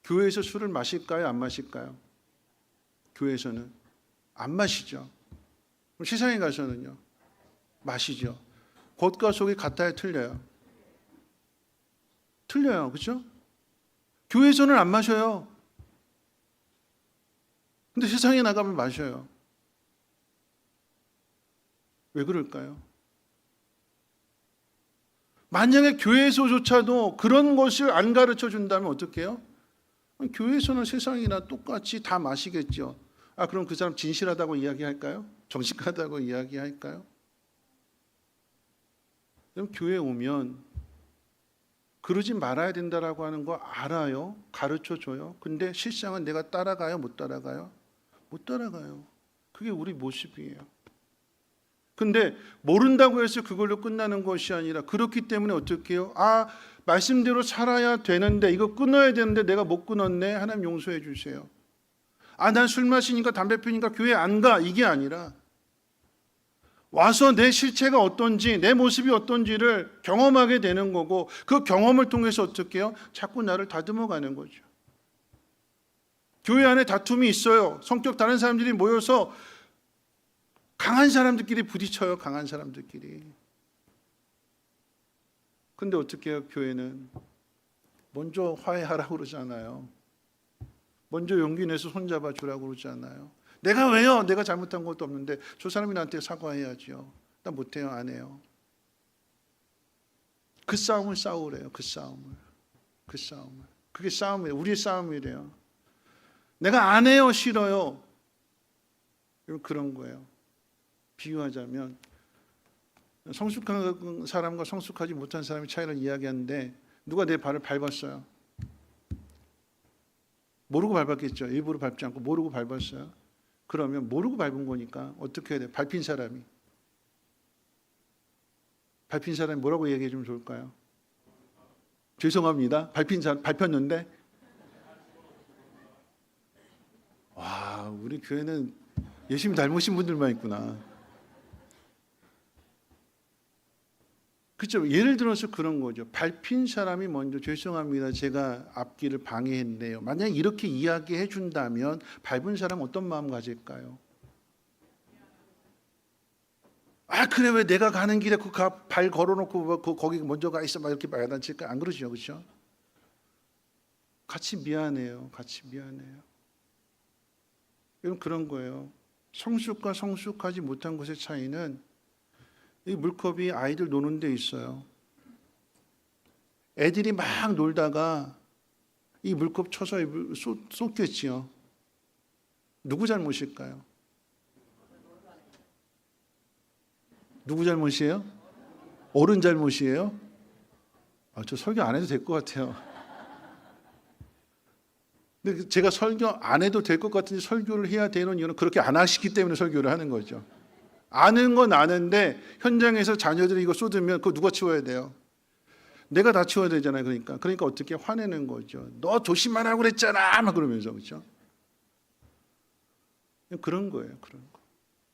교회에서 술을 마실까요? 안 마실까요? 교회에서는 안 마시죠. 그럼 세상에 가서는요? 마시죠. 겉과 속이 같아요? 틀려요? 틀려요. 그렇죠? 교회에서는 안 마셔요. 근데 세상에 나가면 마셔요. 왜 그럴까요? 만약에 교회에서조차도 그런 것을 안 가르쳐 준다면 어떻게 해요? 교회에서는 세상이나 똑같이 다 마시겠죠. 그럼 그 사람 진실하다고 이야기할까요? 정직하다고 이야기할까요? 그럼 교회에 오면 그러지 말아야 된다라고 하는 거 알아요. 가르쳐 줘요. 근데 실상은 내가 따라가요? 못 따라가요? 못 따라가요. 그게 우리 모습이에요. 근데 모른다고 해서 그걸로 끝나는 것이 아니라 그렇기 때문에 어떻게 해요? 말씀대로 살아야 되는데 이거 끊어야 되는데 내가 못 끊었네. 하나님 용서해 주세요. 난 술 마시니까 담배 피니까 교회 안 가. 이게 아니라 와서 내 실체가 어떤지 내 모습이 어떤지를 경험하게 되는 거고 그 경험을 통해서 어떻게 해요? 자꾸 나를 다듬어 가는 거죠. 교회 안에 다툼이 있어요. 성격 다른 사람들이 모여서 강한 사람들끼리 부딪혀요. 강한 사람들끼리. 근데 어떻게 해요? 교회는 먼저 화해하라고 그러잖아요. 먼저 용기 내서 손잡아 주라고 그러잖아요. 내가 왜요? 내가 잘못한 것도 없는데 저 사람이 나한테 사과해야죠. 나 못해요. 안 해요. 그 싸움을 싸우래요. 그 싸움을. 그게 싸움이에요. 우리의 싸움이래요. 내가 안 해요. 싫어요. 그런 거예요. 비유하자면 성숙한 사람과 성숙하지 못한 사람의 차이를 이야기하는데 누가 내 발을 밟았어요. 모르고 밟았겠죠. 일부러 밟지 않고 모르고 밟았어요. 그러면 모르고 밟은 거니까 어떻게 해야 돼요? 밟힌 사람이 뭐라고 얘기해 주면 좋을까요? 죄송합니다. 밟힌 사람 밟혔는데 와, 우리 교회는 예수님 닮으신 분들만 있구나. 그렇죠. 예를 들어서 그런 거죠. 밟힌 사람이 먼저 죄송합니다. 제가 앞길을 방해했네요. 만약 이렇게 이야기해 준다면 밟은 사람 어떤 마음 가질까요? 그래 왜 내가 가는 길에 그 발 걸어놓고 거기 먼저 가 있어 막 이렇게 야단칠까? 안 그러죠, 그렇죠? 같이 미안해요. 이런 그런 거예요. 성숙과 성숙하지 못한 것의 차이는 이 물컵이 아이들 노는 데 있어요. 애들이 막 놀다가 이 물컵 쳐서 쏟겠지요. 누구 잘못일까요? 누구 잘못이에요? 어른 잘못이에요? 저 설교 안 해도 될 것 같아요. 근데 제가 설교 안 해도 될 것 같은데 설교를 해야 되는 이유는 그렇게 안 하시기 때문에 설교를 하는 거죠. 아는 건 아는데 현장에서 자녀들이 이거 쏟으면 그거 누가 치워야 돼요? 내가 다 치워야 되잖아요. 그러니까 어떻게 화내는 거죠. 너 조심하라고 그랬잖아. 막 그러면서 그렇죠. 그런 거예요. 그런 거.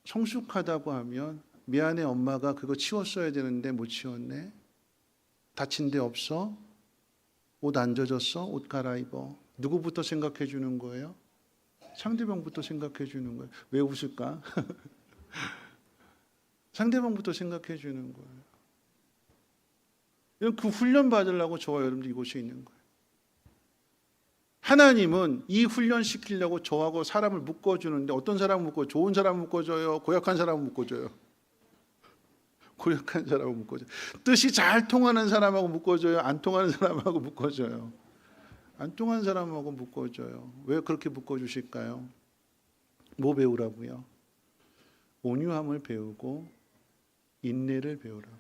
성숙하다고 하면 미안해 엄마가 그거 치웠어야 되는데 못 치웠네. 다친 데 없어? 옷 안 젖었어? 옷 갈아입어. 누구부터 생각해 주는 거예요? 상대방부터 생각해 주는 거예요. 왜 웃을까? 상대방부터 생각해 주는 거예요. 그 훈련 받으려고 저와 여러분들 이곳에 있는 거예요. 하나님은 이 훈련 시키려고 저하고 사람을 묶어주는데 어떤 사람을 묶어? 좋은 사람을 묶어줘요? 고약한 사람을 묶어줘요? 고약한 사람을 묶어줘요. 뜻이 잘 통하는 사람하고 묶어줘요? 안 통하는 사람하고 묶어줘요? 안 통하는 사람하고 묶어줘요. 왜 그렇게 묶어주실까요? 뭐 배우라고요? 온유함을 배우고 인내를 배우라고.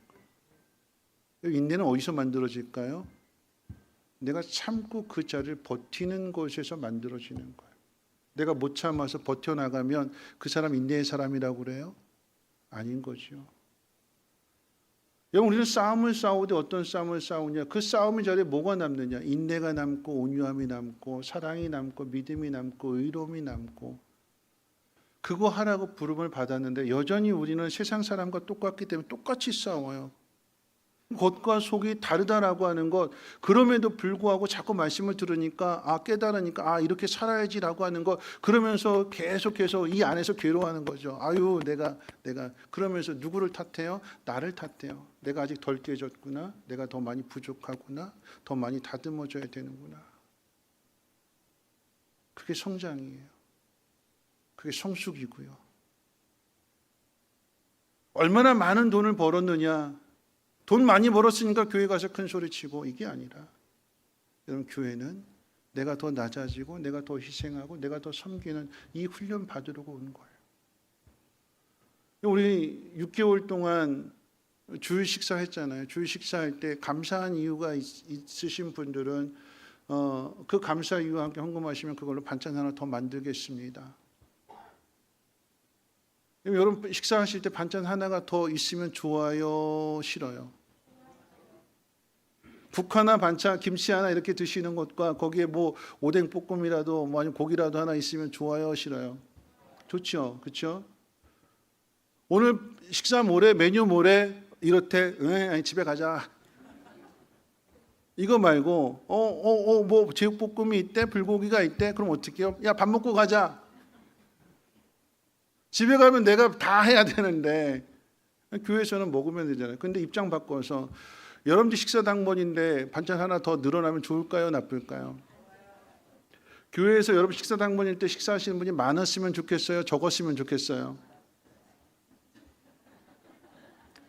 인내는 어디서 만들어질까요? 내가 참고 그 자리를 버티는 것에서 만들어지는 거예요. 내가 못 참아서 버텨나가면 그 사람 인내의 사람이라고 그래요? 아닌 거죠. 여러분, 우리는 싸움을 싸우되 어떤 싸움을 싸우냐? 그 싸움의 자리에 뭐가 남느냐? 인내가 남고 온유함이 남고 사랑이 남고 믿음이 남고 의로움이 남고. 그거 하라고 부름을 받았는데 여전히 우리는 세상 사람과 똑같기 때문에 똑같이 싸워요. 겉과 속이 다르다라고 하는 것, 그럼에도 불구하고 자꾸 말씀을 들으니까 깨달으니까 이렇게 살아야지라고 하는 것, 그러면서 계속해서 이 안에서 괴로워하는 거죠. 아유 내가 그러면서 누구를 탓해요? 나를 탓해요. 내가 아직 덜 깨졌구나. 내가 더 많이 부족하구나. 더 많이 다듬어져야 되는구나. 그게 성장이에요. 그게 성숙이고요. 얼마나 많은 돈을 벌었느냐, 돈 많이 벌었으니까 교회 가서 큰 소리 치고, 이게 아니라 여러분, 교회는 내가 더 낮아지고 내가 더 희생하고 내가 더 섬기는 이 훈련 받으려고 온 거예요. 우리 6개월 동안 주일 식사했잖아요. 주일 식사할 때 감사한 이유가 있으신 분들은 그 감사 이유와 함께 헌금하시면 그걸로 반찬 하나 더 만들겠습니다. 여러분, 식사하실 때 반찬 하나가 더 있으면 좋아요, 싫어요? 국 하나 반찬, 김치 하나 이렇게 드시는 것과 거기에 뭐 오뎅 볶음이라도 뭐 아니면 고기라도 하나 있으면 좋아요, 싫어요? 좋죠, 그렇죠? 오늘 식사 모레, 메뉴 모레 이렇대, 아니 집에 가자. 이거 말고 뭐 제육볶음이 있대, 불고기가 있대, 그럼 어떻게 해요? 야, 밥 먹고 가자. 집에 가면 내가 다 해야 되는데 교회에서는 먹으면 되잖아요. 근데 입장 바꿔서 여러분들 식사 당번인데 반찬 하나 더 늘어나면 좋을까요, 나쁠까요? 교회에서 여러분 식사 당번일 때 식사하시는 분이 많았으면 좋겠어요, 적었으면 좋겠어요?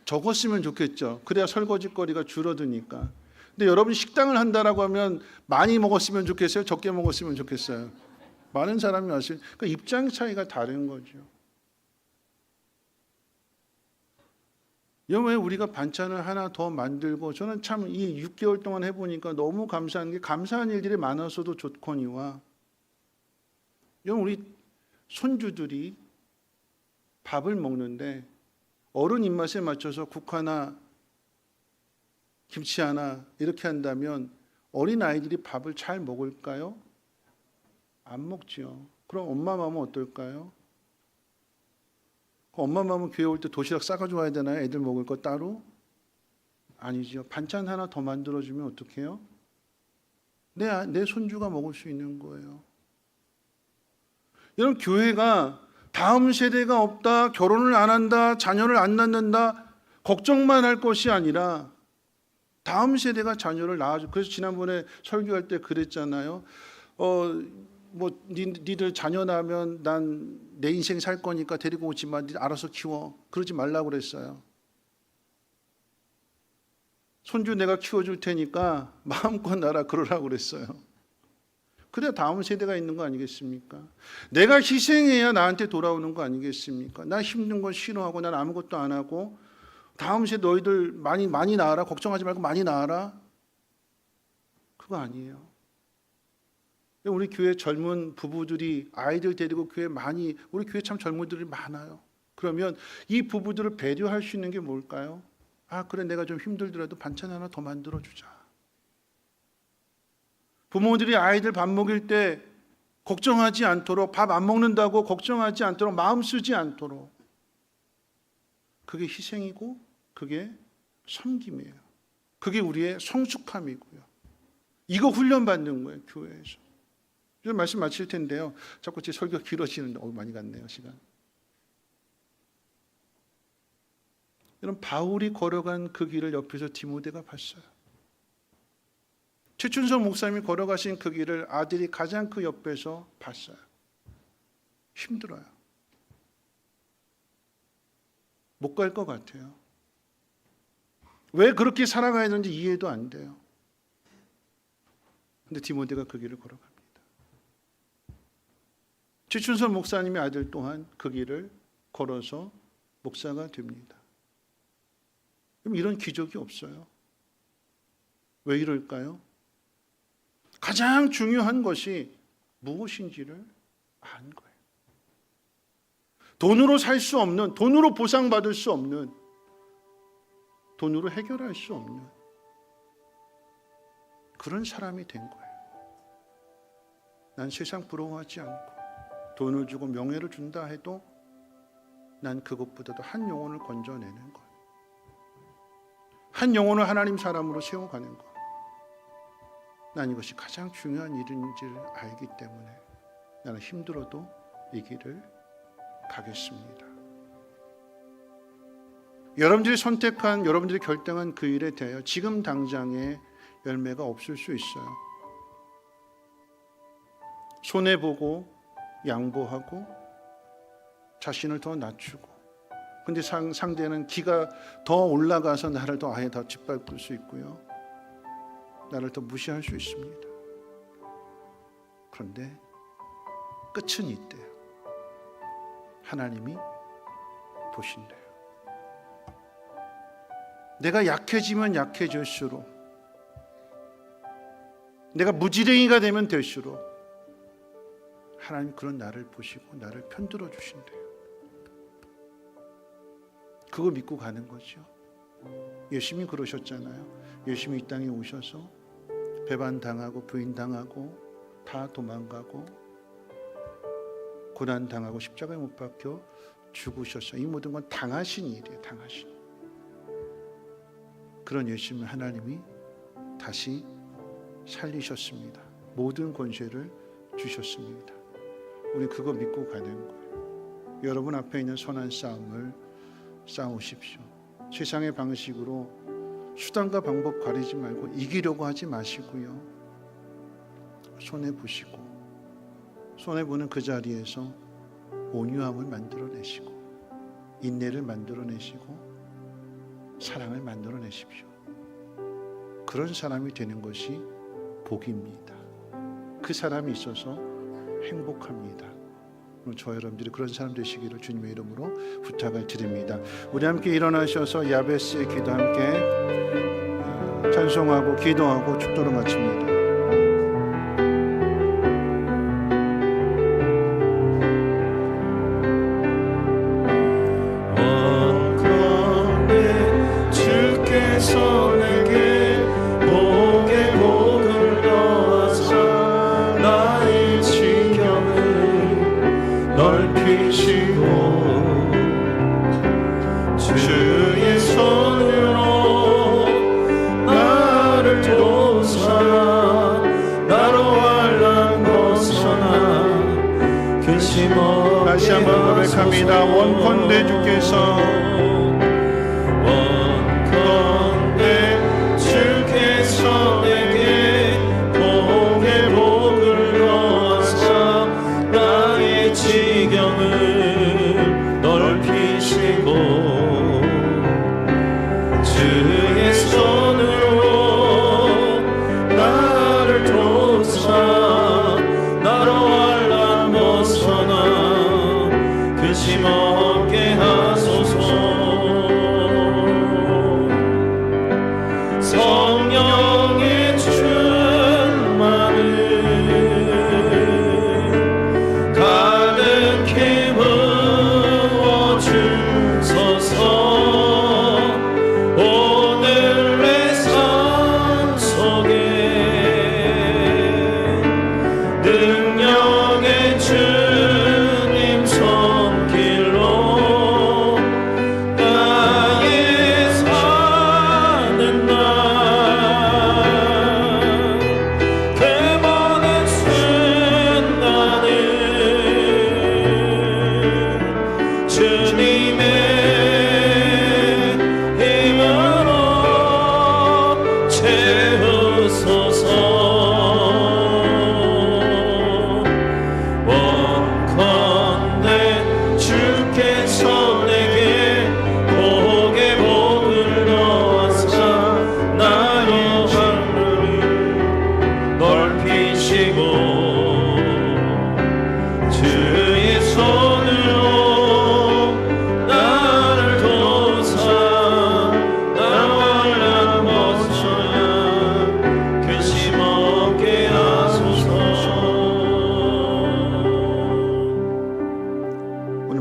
적었으면 좋겠죠. 그래야 설거지거리가 줄어드니까. 근데 여러분 식당을 한다라고 하면 많이 먹었으면 좋겠어요, 적게 먹었으면 좋겠어요? 많은 사람이 왔어요. 그러니까 입장 차이가 다른 거죠. 왜 우리가 반찬을 하나 더 만들고, 저는 참 이 6개월 동안 해보니까 너무 감사한 게, 감사한 일들이 많아서도 좋거니와, 우리 손주들이 밥을 먹는데 어른 입맛에 맞춰서 국 하나, 김치 하나 이렇게 한다면 어린 아이들이 밥을 잘 먹을까요? 안 먹죠. 그럼 엄마 마음은 어떨까요? 엄마 마음은 교회 올 때 도시락 싸가지고 와야 되나요? 애들 먹을 거 따로? 아니죠. 반찬 하나 더 만들어주면 어떻게 해요? 내 손주가 먹을 수 있는 거예요. 여러분, 교회가 다음 세대가 없다, 결혼을 안 한다, 자녀를 안 낳는다, 걱정만 할 것이 아니라 다음 세대가 자녀를 낳아줘. 그래서 지난번에 설교할 때 그랬잖아요. 뭐 니들 자녀 낳으면 난 내 인생 살 거니까 데리고 오지 마. 니 알아서 키워. 그러지 말라고 그랬어요. 손주 내가 키워줄 테니까 마음껏 나라 그러라고 그랬어요. 그래야 다음 세대가 있는 거 아니겠습니까? 내가 희생해야 나한테 돌아오는 거 아니겠습니까? 나 힘든 건 싫어하고 난 아무것도 안 하고 다음 세대 너희들 많이 낳아라. 걱정하지 말고 많이 낳아라. 그거 아니에요. 우리 교회 젊은 부부들이 아이들 데리고 우리 교회 참 젊은들이 많아요. 그러면 이 부부들을 배려할 수 있는 게 뭘까요? 그래, 내가 좀 힘들더라도 반찬 하나 더 만들어주자. 부모들이 아이들 밥 먹일 때 걱정하지 않도록, 밥 안 먹는다고 걱정하지 않도록, 마음 쓰지 않도록. 그게 희생이고 그게 섬김이에요. 그게 우리의 성숙함이고요. 이거 훈련받는 거예요, 교회에서. 이제 말씀 마칠 텐데요. 자꾸 제 설교가 길어지는데 많이 갔네요, 시간. 여러분, 바울이 걸어간 그 길을 옆에서 디모데가 봤어요. 최춘선 목사님이 걸어가신 그 길을 아들이 가장 그 옆에서 봤어요. 힘들어요. 못 갈 것 같아요. 왜 그렇게 살아가야 되는지 이해도 안 돼요. 근데 디모데가 그 길을 걸어갑니다. 최춘선 목사님의 아들 또한 그 길을 걸어서 목사가 됩니다. 그럼 이런 기적이 없어요. 왜 이럴까요? 가장 중요한 것이 무엇인지를 안 거예요. 돈으로 살 수 없는, 돈으로 보상받을 수 없는, 돈으로 해결할 수 없는 그런 사람이 된 거예요. 난 세상 부러워하지 않고 돈을 주고 명예를 준다 해도 난 그것보다도 한 영혼을 건져내는 것, 한 영혼을 하나님 사람으로 세워가는 것, 난 이것이 가장 중요한 일인지를 알기 때문에 나는 힘들어도 이 길을 가겠습니다. 여러분들이 선택한, 여러분들이 결정한 그 일에 대하여 지금 당장의 열매가 없을 수 있어요. 손해보고 양보하고 자신을 더 낮추고, 근데 상대는 기가 더 올라가서 나를 더 아예 더 짓밟을 수 있고요, 나를 더 무시할 수 있습니다. 그런데 끝은 이때요. 하나님이 보신대요. 내가 약해지면 약해질수록, 내가 무지랭이가 되면 될수록 하나님 그런 나를 보시고 나를 편들어 주신대요. 그거 믿고 가는 거죠. 예수님이 그러셨잖아요. 예수님이 이 땅에 오셔서 배반당하고 부인당하고 다 도망가고 고난당하고 십자가에 못 박혀 죽으셨어요. 이 모든 건 당하신 일이에요. 당하신 일. 그런 예수님을 하나님이 다시 살리셨습니다. 모든 권세를 주셨습니다. 우리 그거 믿고 가는 거예요. 여러분 앞에 있는 선한 싸움을 싸우십시오. 세상의 방식으로 수단과 방법 가리지 말고 이기려고 하지 마시고요, 손해보시고, 손해보는 그 자리에서 온유함을 만들어내시고 인내를 만들어내시고 사랑을 만들어내십시오. 그런 사람이 되는 것이 복입니다. 그 사람이 있어서 행복합니다. 저 여러분들이 그런 사람 되시기를 주님의 이름으로 부탁을 드립니다. 우리 함께 일어나셔서 야베스의 기도 함께 찬송하고 기도하고 축도를 마칩니다. 주께서 내게 복의 복을 넣어서 나의 지경을 넓히시고 주의 손으로 나를 도우사 나로 알랑 벗어나 근심 없게 다시 한번 고백합니다. 원컨대 주께서 내게 복의 복을 넣어서 나의 지경을 넓히시고 주의 손으로 나를 도우사 나로 알람 벗어나 근심 없게 하소서.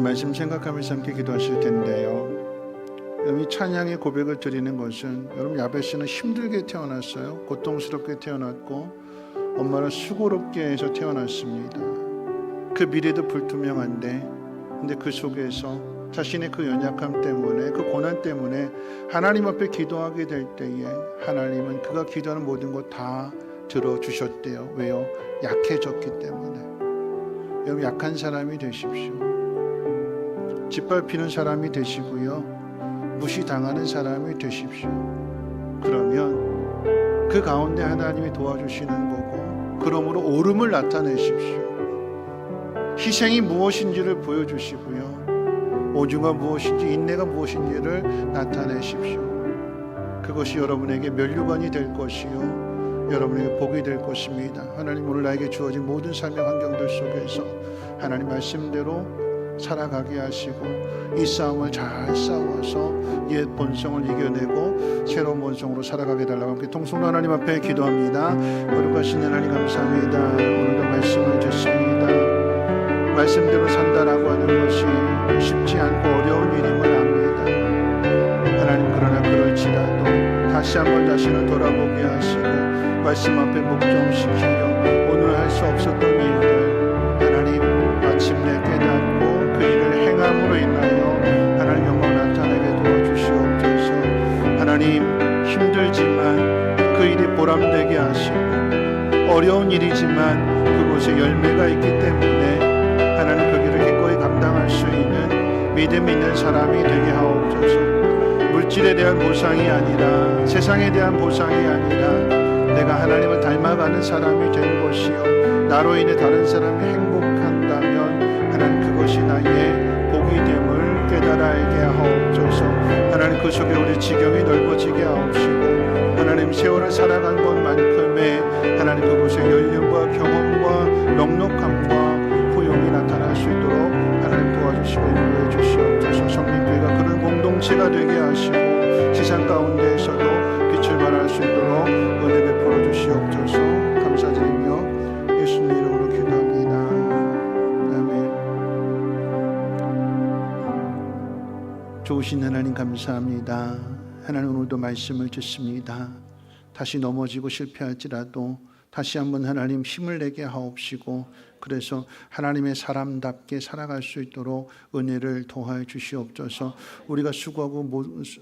말씀 생각하면서 함께 기도하실 텐데요. 여러분, 이 찬양의 고백을 드리는 것은 여러분 야베스는 힘들게 태어났어요. 고통스럽게 태어났고 엄마를 수고롭게 해서 태어났습니다. 그 미래도 불투명한데 근데 그 속에서 자신의 그 연약함 때문에 그 고난 때문에 하나님 앞에 기도하게 될 때에 하나님은 그가 기도하는 모든 것 다 들어주셨대요. 왜요? 약해졌기 때문에. 여러분, 약한 사람이 되십시오. 짓밟히는 사람이 되시고요, 무시당하는 사람이 되십시오. 그러면 그 가운데 하나님이 도와주시는 거고, 그러므로 오름을 나타내십시오. 희생이 무엇인지를 보여주시고요, 오주가 무엇인지 인내가 무엇인지를 나타내십시오. 그것이 여러분에게 면류관이 될 것이요 여러분에게 복이 될 것입니다. 하나님, 오늘 나에게 주어진 모든 삶의 환경들 속에서 하나님 말씀대로 살아가게 하시고 이 싸움을 잘 싸워서 옛 본성을 이겨내고 새로운 본성으로 살아가게 달라고 함께 통성로 하나님 앞에 기도합니다. 거룩하신 하나님 감사합니다. 오늘도 말씀을 듣습니다. 말씀대로 산다라고 하는 것이 쉽지 않고 어려운 일임을 압니다. 하나님, 그러나 그럴지라도 다시 한번 자신을 돌아보게 하시고 말씀 앞에 목종시키며 오늘 할 수 없었던 일들 하나님 마침내 깨닫고 그 일을 행함으로 인하여 하나님 영광을 나타내게 도와주시옵소서. 하나님, 힘들지만 그 일이 보람되게 하시고 어려운 일이지만 그곳에 열매가 있기 때문에 하나님 그 길을 기꺼이 감당할 수 있는 믿음 있는 사람이 되게 하옵소서. 물질에 대한 보상이 아니라 세상에 대한 보상이 아니라 내가 하나님을 닮아가는 사람이 된 것이요 나로 인해 다른 사람이 행복한다면 하나님 그것이 나의 복이 됨을 깨달아 알게 하옵소서. 하나님, 그 속에 우리 지경이 넓어지게 하옵시고 하나님 세월을 살아간 것만큼의 하나님 그곳에 연륜과 경험과 넉넉함과 포용이 나타날 수 있도록 하나님 도와주시고 인도해 주시옵소서. 성민교회가 그런 공동체가 되게 하시고 세상 가운데에서도 빛을 발할 수 있도록 은혜 베풀어 주시옵소서. 감사드리며 예수님 이름으로 기도합니다. 아멘. 좋으신 하나님 감사합니다. 하나님, 오늘도 말씀을 듣습니다. 다시 넘어지고 실패할지라도 다시 한번 하나님 힘을 내게 하옵시고 그래서 하나님의 사람답게 살아갈 수 있도록 은혜를 더하여 주시옵소서. 우리가 수고하고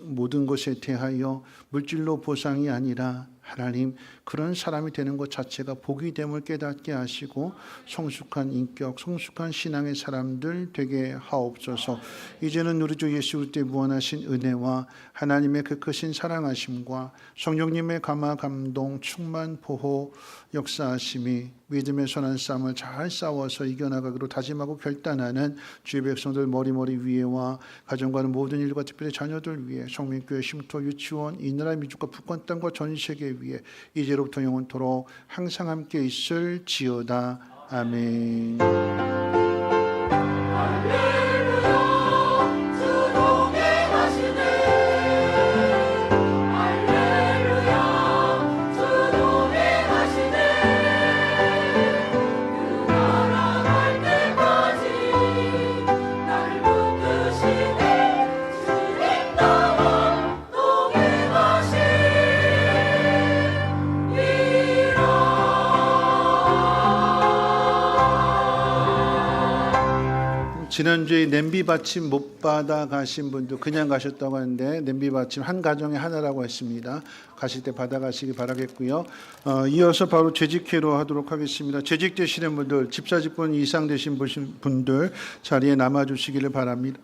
모든 것에 대하여 물질로 보상이 아니라 하나님 그런 사람이 되는 것 자체가 복이 됨을 깨닫게 하시고 성숙한 인격, 성숙한 신앙의 사람들 되게 하옵소서. 이제는 우리 주 예수 그리스도의 무한하신 은혜와 하나님의 그 크신 사랑하심과 성령님의 감화 감동 충만 보호 역사하심이 믿음의 선한 싸움을 잘 싸워서 이겨나가기로 다짐하고 결단하는 주의 백성들 머리머리 위에와 가정과는 모든 일과 특별히 자녀들 위해 성민교회 쉼터 유치원 이 나라 민족과 북한 땅과 전 세계 위에 이제로부터 영원토록 항상 함께 있을지어다. 아멘. 지난주에 냄비 받침 못 받아 가신 분도 그냥 가셨다고 하는데 냄비 받침 한 가정에 하나라고 했습니다. 가실 때 받아 가시기 바라겠고요. 이어서 바로 재직회로 하도록 하겠습니다. 재직되시는 분들, 집사 직분 이상 되신 분들 자리에 남아 주시기를 바랍니다.